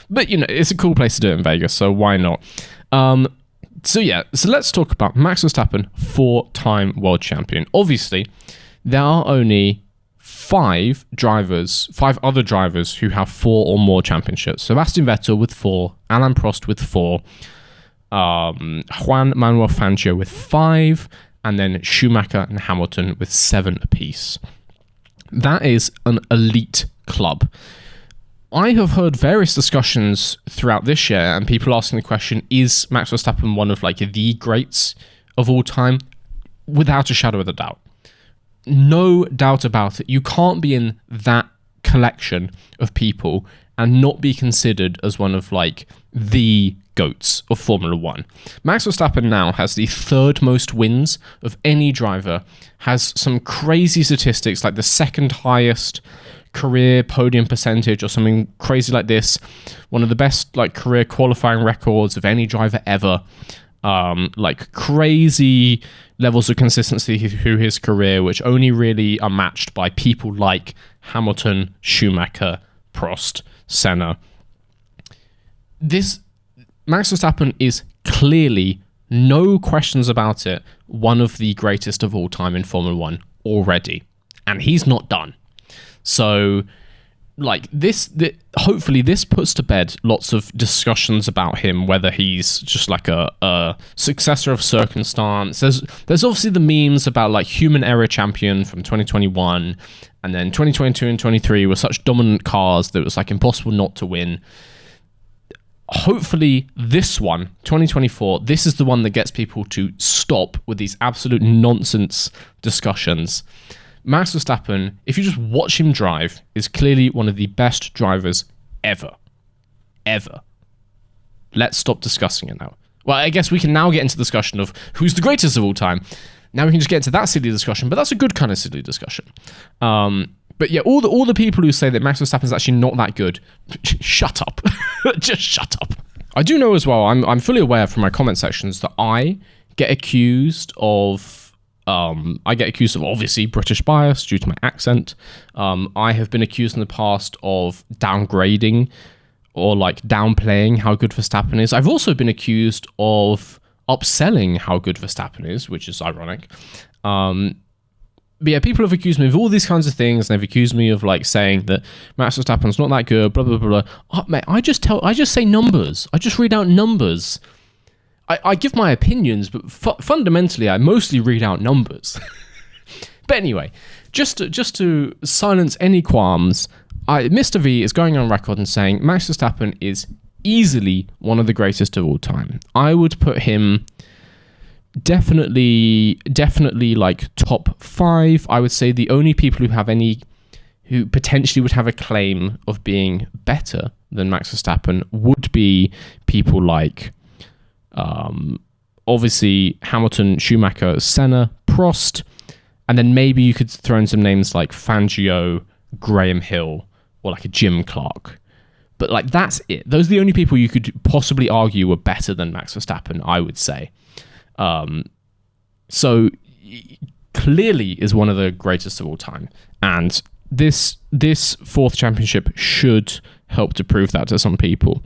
But, you know, it's a cool place to do it in Vegas, so why not? So let's talk about Max Verstappen, 4-time world champion. Obviously, there are only 5 other drivers who have 4 or more championships. Sebastian Vettel with 4, Alain Prost with 4, Juan Manuel Fangio with 5, and then Schumacher and Hamilton with 7 apiece. That is an elite club. I have heard various discussions throughout this year and people asking the question, is Max Verstappen one of like the greats of all time? Without a shadow of a doubt. No doubt about it. You can't be in that collection of people and not be considered as one of like the GOATs of Formula One. Max Verstappen now has the 3rd most wins of any driver, has some crazy statistics like the 2nd highest career podium percentage or something crazy like this, one of the best like career qualifying records of any driver ever, like crazy levels of consistency through his career, which only really are matched by people like Hamilton, Schumacher, Prost, Senna. Max Verstappen is clearly, no questions about it, one of the greatest of all time in Formula One already. And he's not done. So, like, hopefully this puts to bed lots of discussions about him, whether he's just like a successor of circumstance. There's obviously the memes about like human error champion from 2021, and then 2022 and 23 were such dominant cars that it was like impossible not to win. Hopefully this one, 2024, this is the one that gets people to stop with these absolute nonsense discussions. Max Verstappen, if you just watch him drive, is clearly one of the best drivers ever. Ever. Let's stop discussing it now. Well, I guess we can now get into the discussion of who's the greatest of all time. Now we can just get into that silly discussion, but that's a good kind of silly discussion. But yeah, all the people who say that Max Verstappen is actually not that good, shut up. Just shut up. I do know as well, I'm fully aware from my comment sections that I get accused of obviously British bias due to my accent. I have been accused in the past of downgrading or like downplaying how good Verstappen is. I've also been accused of upselling how good Verstappen is, which is ironic. But yeah, people have accused me of all these kinds of things, and they've accused me of like saying that Max Verstappen's not that good, blah blah blah blah. Oh, mate, I just say numbers. I just read out numbers. I give my opinions, but fundamentally, I mostly read out numbers. But anyway, just to silence any qualms, Mr. V is going on record and saying Max Verstappen is easily one of the greatest of all time. I would put him definitely like top 5. I would say the only people who potentially would have a claim of being better than Max Verstappen would be people like obviously Hamilton, Schumacher, Senna, Prost, and then maybe you could throw in some names like Fangio, Graham Hill, or like a Jim Clark. But like, that's it. Those are the only people you could possibly argue were better than Max Verstappen, I would say. So clearly is one of the greatest of all time. And this fourth championship should help to prove that to some people.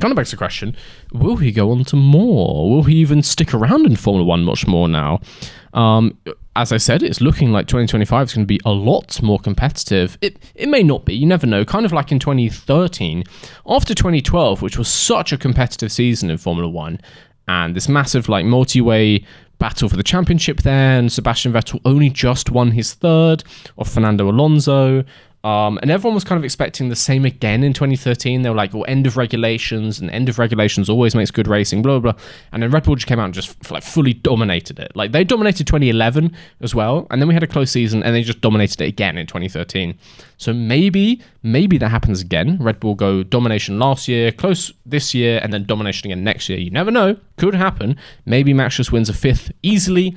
Kind of begs the question, will he go on to more? Will he even stick around in Formula 1 much more now? As I said, it's looking like 2025 is going to be a lot more competitive. It may not be, you never know. Kind of like in 2013, after 2012, which was such a competitive season in Formula 1, and this massive like multi-way battle for the championship there, and Sebastian Vettel only just won his third of Fernando Alonso. And everyone was kind of expecting the same again in 2013. They were like, well, end of regulations, and end of regulations always makes good racing, blah, blah, blah. And then Red Bull just came out and just like fully dominated it. Like, they dominated 2011 as well, and then we had a close season, and they just dominated it again in 2013. So maybe that happens again. Red Bull go domination last year, close this year, and then domination again next year. You never know. Could happen. Maybe Max just wins a fifth easily.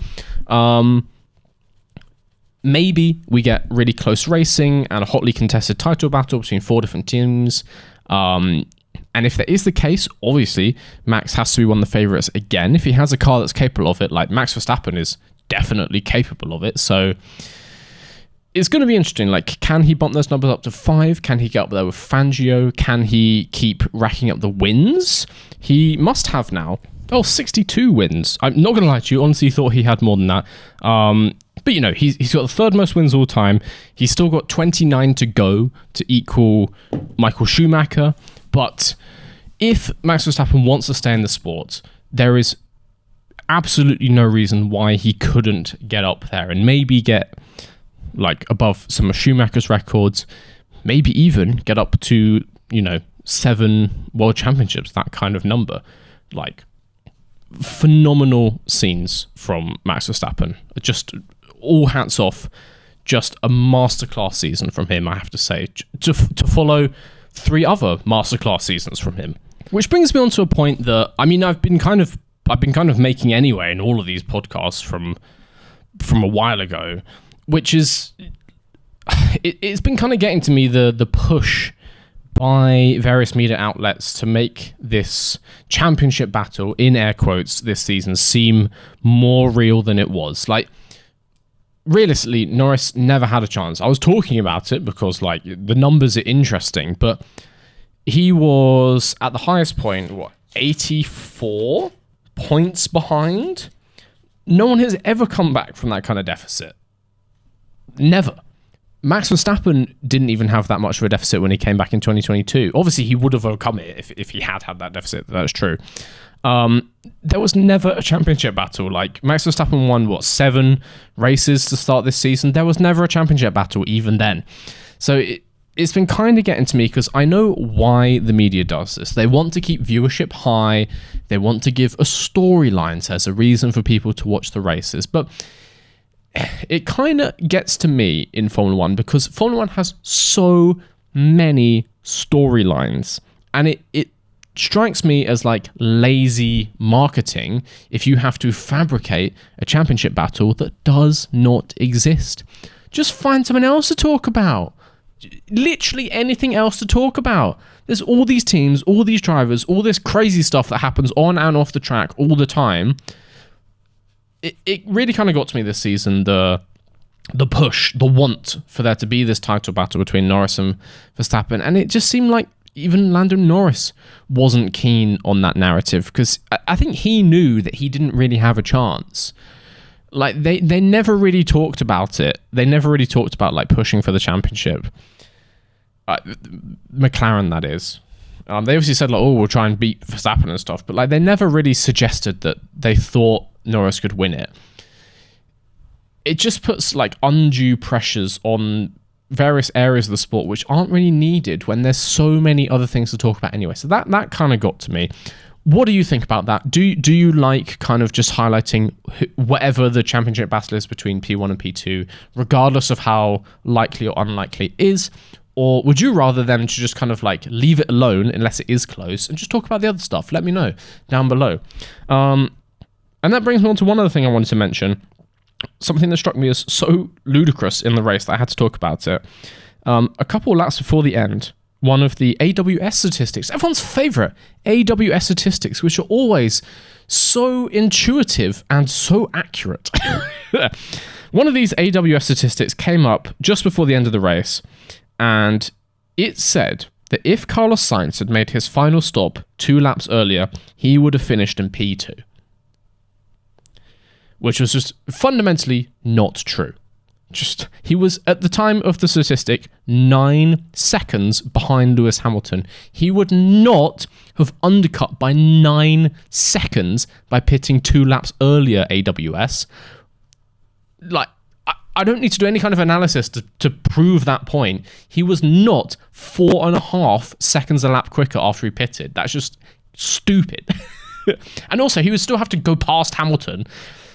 Maybe we get really close racing and a hotly contested title battle between 4 different teams. And if that is the case, obviously, Max has to be one of the favourites again. If he has a car that's capable of it, like Max Verstappen is definitely capable of it. So it's going to be interesting. Like, can he bump those numbers up to 5? Can he get up there with Fangio? Can he keep racking up the wins? He must have now. 62 wins. I'm not going to lie to you. Honestly, thought he had more than that. But, you know, he's got the third most wins all time. He's still got 29 to go to equal Michael Schumacher. But if Max Verstappen wants to stay in the sport, there is absolutely no reason why he couldn't get up there and maybe get, like, above some of Schumacher's records. Maybe even get up to, 7 world championships, that kind of number. Like, phenomenal scenes from Max Verstappen. Just all hats off. Just a masterclass season from him, I have to say. To follow 3 other masterclass seasons from him. Which brings me on to a point that, I've been kind of making anyway in all of these podcasts from a while ago, which is, it's been kind of getting to me, the push by various media outlets to make this championship battle, in air quotes, this season seem more real than it was. Like, realistically, Norris never had a chance. I was talking about it because, like, the numbers are interesting, but he was at the highest point, 84 points behind? No one has ever come back from that kind of deficit. Never. Max Verstappen didn't even have that much of a deficit when he came back in 2022. Obviously, he would have overcome it if he had that deficit. That's true. There was never a championship battle. Like, Max Verstappen won, 7 races to start this season? There was never a championship battle even then. So it's been kind of getting to me because I know why the media does this. They want to keep viewership high. They want to give a storyline as a reason for people to watch the races. But it kind of gets to me in Formula 1 because Formula 1 has so many storylines, and it strikes me as like lazy marketing if you have to fabricate a championship battle that does not exist. Just find someone else to talk about. Literally anything else to talk about. There's all these teams, all these drivers, all this crazy stuff that happens on and off the track all the time. It really kind of got to me this season, the push, the want for there to be this title battle between Norris and Verstappen, and it just seemed like even Lando Norris wasn't keen on that narrative because I think he knew that he didn't really have a chance. Like, they never really talked about it. They never really talked about, like, pushing for the championship. McLaren, that is. They obviously said, like, we'll try and beat Verstappen and stuff, but, like, they never really suggested that they thought Norris could win it. It just puts, like, undue pressures on various areas of the sport which aren't really needed when there's so many other things to talk about anyway. So that kind of got to me. What do you think about that? Do you like kind of just highlighting whatever the championship battle is between P1 and P2, regardless of how likely or unlikely it is? Or would you rather them to just kind of like leave it alone unless it is close and just talk about the other stuff? Let me know down below. And that brings me on to one other thing I wanted to mention. Something that struck me as so ludicrous in the race that I had to talk about it. A couple of laps before the end, one of the AWS statistics, everyone's favorite AWS statistics, which are always so intuitive and so accurate. One of these AWS statistics came up just before the end of the race, and it said that if Carlos Sainz had made his final stop 2 laps earlier, he would have finished in P2. Which was just fundamentally not true. He was, at the time of the statistic, 9 seconds behind Lewis Hamilton. He would not have undercut by 9 seconds by pitting 2 laps earlier, AWS. Like, I don't need to do any kind of analysis to prove that point. He was not 4.5 seconds a lap quicker after he pitted. That's just stupid. And also, he would still have to go past Hamilton.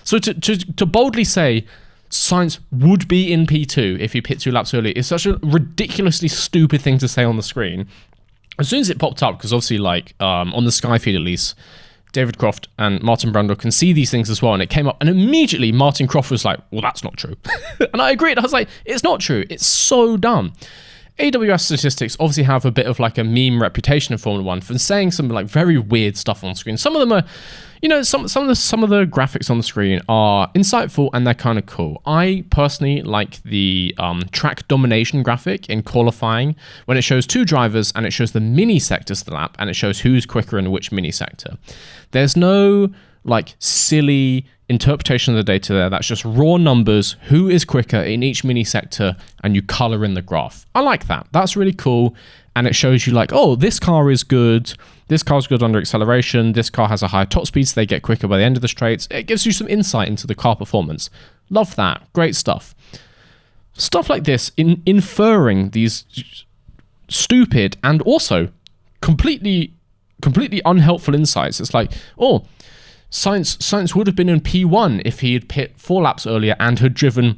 So to boldly say Sainz would be in P2 if he pit 2 laps early is such a ridiculously stupid thing to say on the screen. As soon as it popped up, because obviously, like, on the Sky feed at least, David Croft and Martin Brundle can see these things as well, and it came up, and immediately Martin Croft was like, well, that's not true. And I agreed. I was like, it's not true. It's so dumb. AWS statistics obviously have a bit of like a meme reputation in Formula 1 for saying some like very weird stuff on screen. Some of them are, you know, some of the graphics on the screen are insightful and they're kind of cool. I personally like the track domination graphic in qualifying when it shows 2 drivers and it shows the mini sectors of the lap and it shows who's quicker in which mini sector. There's no like silly interpretation of the data there. That's just raw numbers, who is quicker in each mini sector, and you color in the graph. I like that. That's really cool. And it shows you like, oh, this car is good. This car's good under acceleration. This car has a higher top speed, so they get quicker by the end of the straights. It gives you some insight into the car performance. Love that. Great stuff. Stuff like this, inferring these stupid and also completely unhelpful insights. It's like, oh, Sainz would have been in P1 if he had pit 4 laps earlier and had driven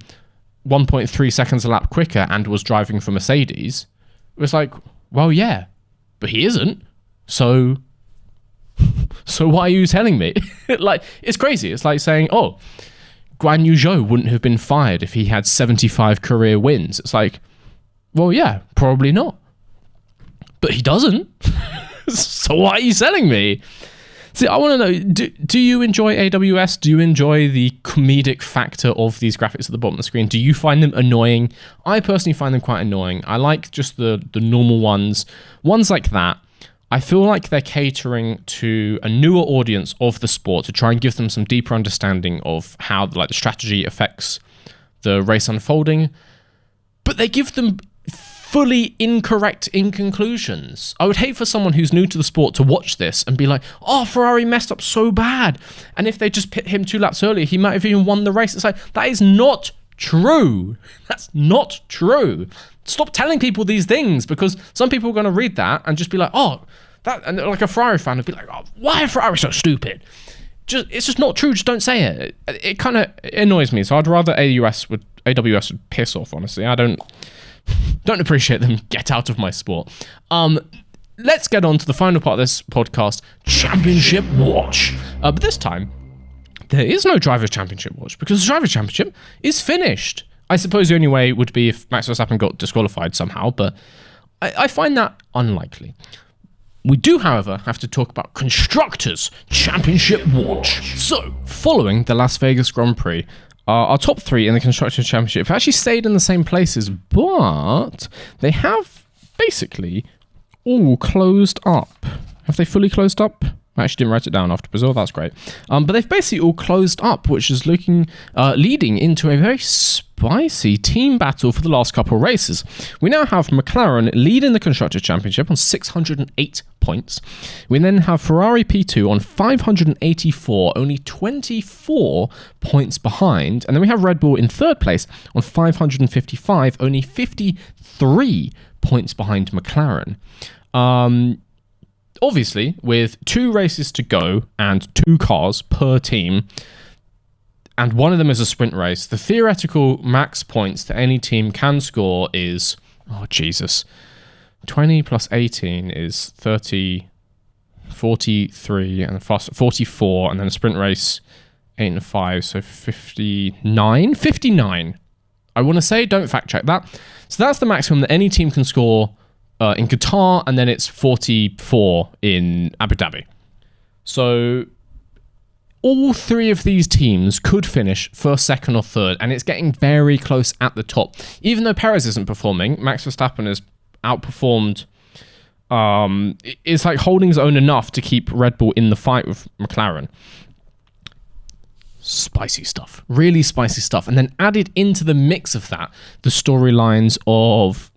1.3 seconds a lap quicker and was driving for Mercedes. It was like, well, yeah, but he isn't. So why are you telling me? Like, it's crazy. It's like saying, oh, Guan Yu Zhou wouldn't have been fired if he had 75 career wins. It's like, well, yeah, probably not. But he doesn't. So why are you telling me? See, I want to know, do you enjoy AWS? Do you enjoy the comedic factor of these graphics at the bottom of the screen? Do you find them annoying? I personally find them quite annoying. I like just the normal ones. Ones like that, I feel like they're catering to a newer audience of the sport to try and give them some deeper understanding of how like the strategy affects the race unfolding. But they give them fully incorrect in conclusions. I would hate for someone who's new to the sport to watch this and be like, oh, Ferrari messed up so bad. And if they just pit him 2 laps earlier, he might have even won the race. It's like, that is not true. That's not true. Stop telling people these things, because some people are going to read that and just be like, oh, that, and like a Ferrari fan would be like, oh, why are Ferrari so stupid? It's just not true. Just don't say it. It kind of annoys me. So I'd rather AWS would piss off, honestly. I don't appreciate them. Get out of my sport. Let's get on to the final part of this podcast, Championship Watch. But this time, there is no Drivers' Championship Watch because the Drivers' Championship is finished. I suppose the only way would be if Max Verstappen got disqualified somehow, but I find that unlikely. We do, however, have to talk about Constructors' Championship Watch. So, following the Las Vegas Grand Prix, our top 3 in the Constructors' Championship have actually stayed in the same places, but they have basically all closed up. Have they fully closed up? I actually didn't write it down after Brazil, that's great. But they've basically all closed up, which is leading into a very spicy team battle for the last couple of races. We now have McLaren leading the Constructors' Championship on 608 points. We then have Ferrari P2 on 584, only 24 points behind. And then we have Red Bull in 3rd place on 555, only 53 points behind McLaren. Obviously, with 2 races to go and 2 cars per team, and one of them is a sprint race, the theoretical max points that any team can score is, 20 plus 18 is 30, 43, and fast 44, and then a sprint race, 8 and 5, so 59? 59. I want to say, don't fact check that. So that's the maximum that any team can score in Qatar, and then it's 44 in Abu Dhabi. So all three of these teams could finish first, second, or third, and it's getting very close at the top. Even though Perez isn't performing, Max Verstappen has outperformed. It's like holding his own enough to keep Red Bull in the fight with McLaren. Spicy stuff, really spicy stuff. And then added into the mix of that, the storylines of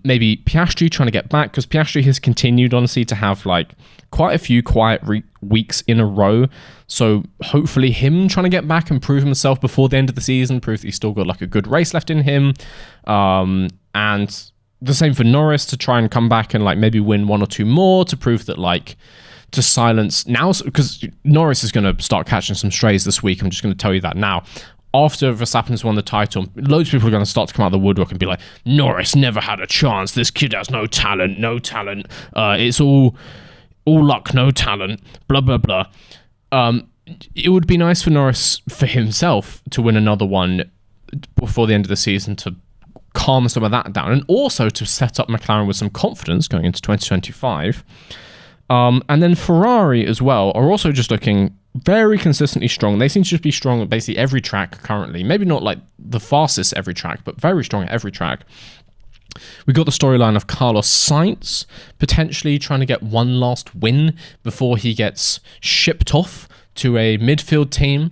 maybe Piastri trying to get back, because Piastri has continued, honestly, to have like quite a few quiet weeks in a row. So hopefully him trying to get back and prove himself before the end of the season, prove that he's still got like a good race left in him. And the same for Norris, to try and come back and like maybe win one or two more to prove that, like, to silence now, because Norris is going to start catching some strays this week. I'm just going to tell you that now. After Verstappen's won the title, loads of people are going to start to come out of the woodwork and be like, Norris never had a chance. This kid has no talent. It's all luck, no talent, blah, blah, blah. It would be nice for Norris, for himself, to win another one before the end of the season to calm some of that down, and also to set up McLaren with some confidence going into 2025. And then Ferrari as well are also just looking very consistently strong. They seem to just be strong at basically every track currently. Maybe not like the fastest every track, but very strong at every track. We got the storyline of Carlos Sainz potentially trying to get one last win before he gets shipped off to a midfield team.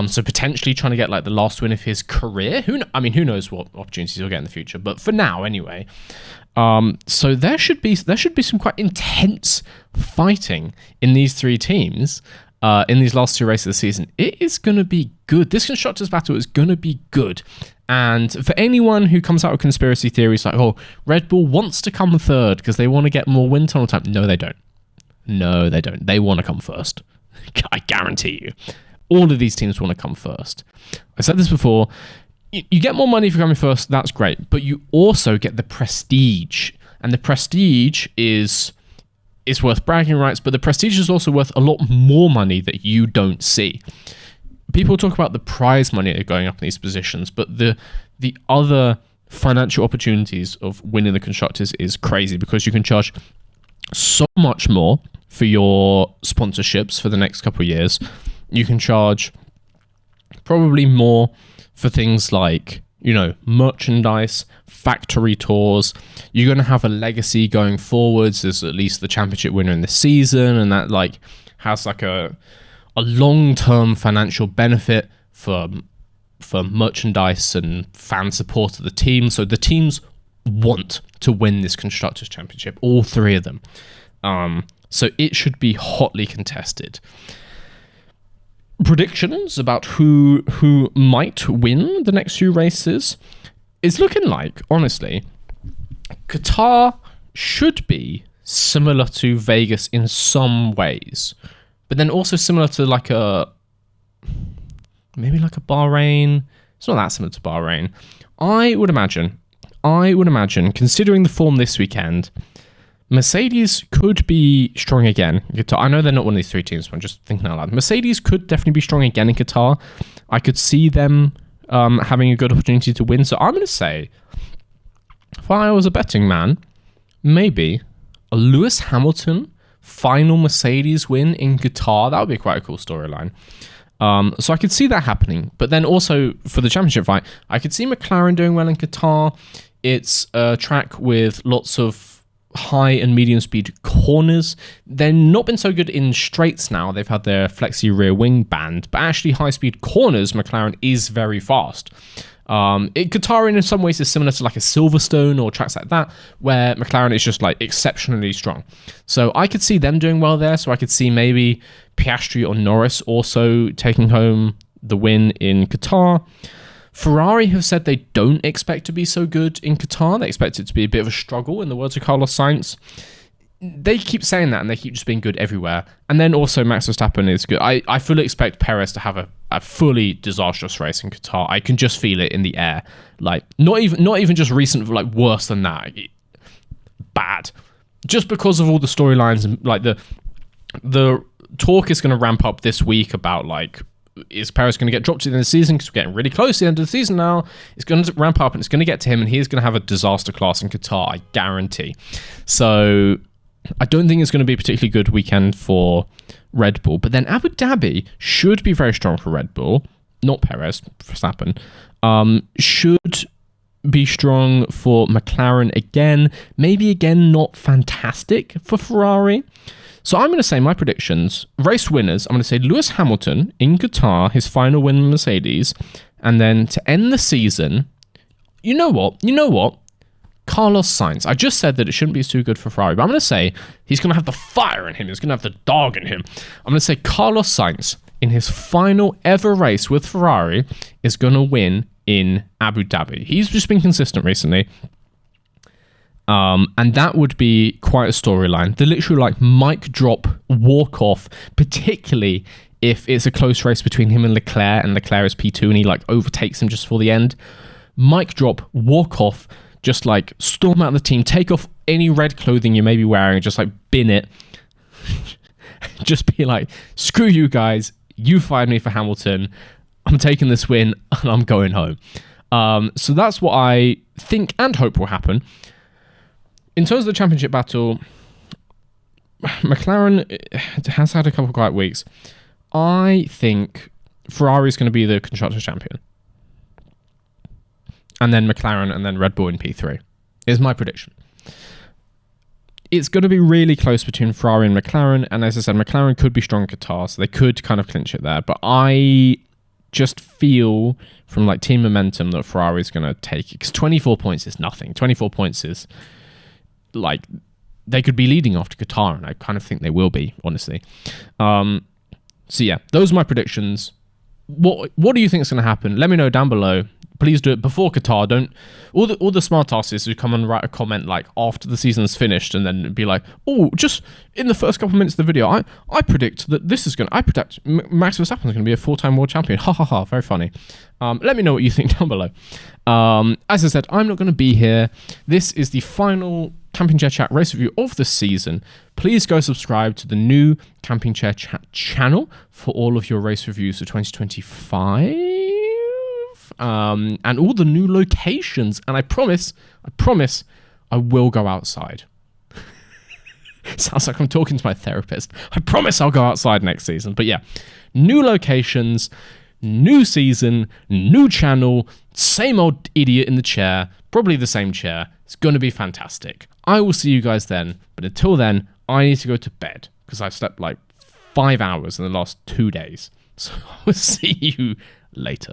So potentially trying to get like the last win of his career. Who knows what opportunities he'll get in the future, but for now anyway. So there should be some quite intense fighting in these three teams in these last two races of the season. It is going to be good. This Constructors' battle is going to be good. And for anyone who comes out with conspiracy theories like, oh, Red Bull wants to come third because they want to get more wind tunnel time. No, they don't. They want to come first. I guarantee you. All of these teams want to come first. I said this before. You get more money for coming first, that's great, but you also get the prestige, and the prestige is worth bragging rights, but the prestige is also worth a lot more money that you don't see. People talk about the prize money that are going up in these positions, but the other financial opportunities of winning the Constructors is crazy, because you can charge so much more for your sponsorships for the next couple of years. You can charge probably more for things like, merchandise, factory tours. You're going to have a legacy going forwards as at least the championship winner in the season, and that like has like a long-term financial benefit for merchandise and fan support of the team. So the teams want to win this Constructors' Championship, all three of them. So it should be hotly contested. Predictions about who might win the next few races is looking like, honestly, Qatar should be similar to Vegas in some ways, but then also similar to maybe like a Bahrain. It's not that similar to Bahrain. I would imagine, considering the form this weekend, Mercedes could be strong again in Qatar. I know they're not one of these three teams, but I'm just thinking out loud. Mercedes could definitely be strong again in Qatar. I could see them having a good opportunity to win. So I'm going to say, if I was a betting man, maybe a Lewis Hamilton final Mercedes win in Qatar. That would be quite a cool storyline. So I could see that happening. But then also for the championship fight, I could see McLaren doing well in Qatar. It's a track with lots of high and medium speed corners. They've not been so good in straights now. They've had their flexi rear wing banned, but actually high speed corners, McLaren is very fast. Qatar in some ways is similar to like a Silverstone or tracks like that, where McLaren is just like exceptionally strong. So I could see them doing well there. So I could see maybe Piastri or Norris also taking home the win in Qatar. Ferrari have said they don't expect to be so good in Qatar. They expect it to be a bit of a struggle, in the words of Carlos Sainz. They keep saying that, and they keep just being good everywhere. And then also Max Verstappen is good. I fully expect Perez to have a fully disastrous race in Qatar. I can just feel it in the air. Like, not even just recent, like worse than that. Bad. Just because of all the storylines and like the talk is going to ramp up this week about like is Perez going to get dropped at the end of the season? Because we're getting really close to the end of the season now. It's going to ramp up and it's going to get to him, and he's going to have a disaster class in Qatar, I guarantee. So I don't think it's going to be a particularly good weekend for Red Bull. But then Abu Dhabi should be very strong for Red Bull. Not Perez, Verstappen. Should be strong for McLaren again. Maybe again not fantastic for Ferrari. So I'm going to say my predictions. Race winners, I'm going to say Lewis Hamilton in Qatar, his final win in Mercedes. And then to end the season, you know what? Carlos Sainz. I just said that it shouldn't be too good for Ferrari, but I'm going to say he's going to have the fire in him. He's going to have the dog in him. I'm going to say Carlos Sainz in his final ever race with Ferrari is going to win in Abu Dhabi. He's just been consistent recently. And that would be quite a storyline. The literal like mic drop walk off, particularly if it's a close race between him and Leclerc is P2 and he like overtakes him just for the end. Mic drop, walk off, just like storm out of the team, take off any red clothing you may be wearing, just like bin it. Just be like, screw you guys, you fired me for Hamilton. I'm taking this win and I'm going home. So that's what I think and hope will happen. In terms of the championship battle, McLaren has had a couple of quiet weeks. I think Ferrari is going to be the constructors' champion. And then McLaren and then Red Bull in P3 is my prediction. It's going to be really close between Ferrari and McLaren. And as I said, McLaren could be strong in Qatar, so they could kind of clinch it there. But I just feel from like team momentum that Ferrari is going to take it. Because 24 points is nothing. 24 points is like they could be leading after Qatar, and I kind of think they will be, honestly. So yeah, those are my predictions. What do you think is going to happen? Let me know down below. Please do it before Qatar. Don't all the smart asses who come and write a comment like after the season's finished and then be like, oh, just in the first couple of minutes of the video, I predict that this is going. I predict Max Verstappen is going to be a 4-time world champion. Ha ha ha! Very funny. Let me know what you think down below. As I said, I'm not going to be here. This is the final Camping Chair Chat race review of the season. Please go subscribe to the new Camping Chair Chat channel for all of your race reviews for 2025. And all the new locations. And I promise, I will go outside. Sounds like I'm talking to my therapist. I promise I'll go outside next season. But yeah, new locations, new season, new channel, same old idiot in the chair, probably the same chair. It's going to be fantastic. I will see you guys then. But until then, I need to go to bed because I've slept like 5 hours in the last 2 days. So I will see you later.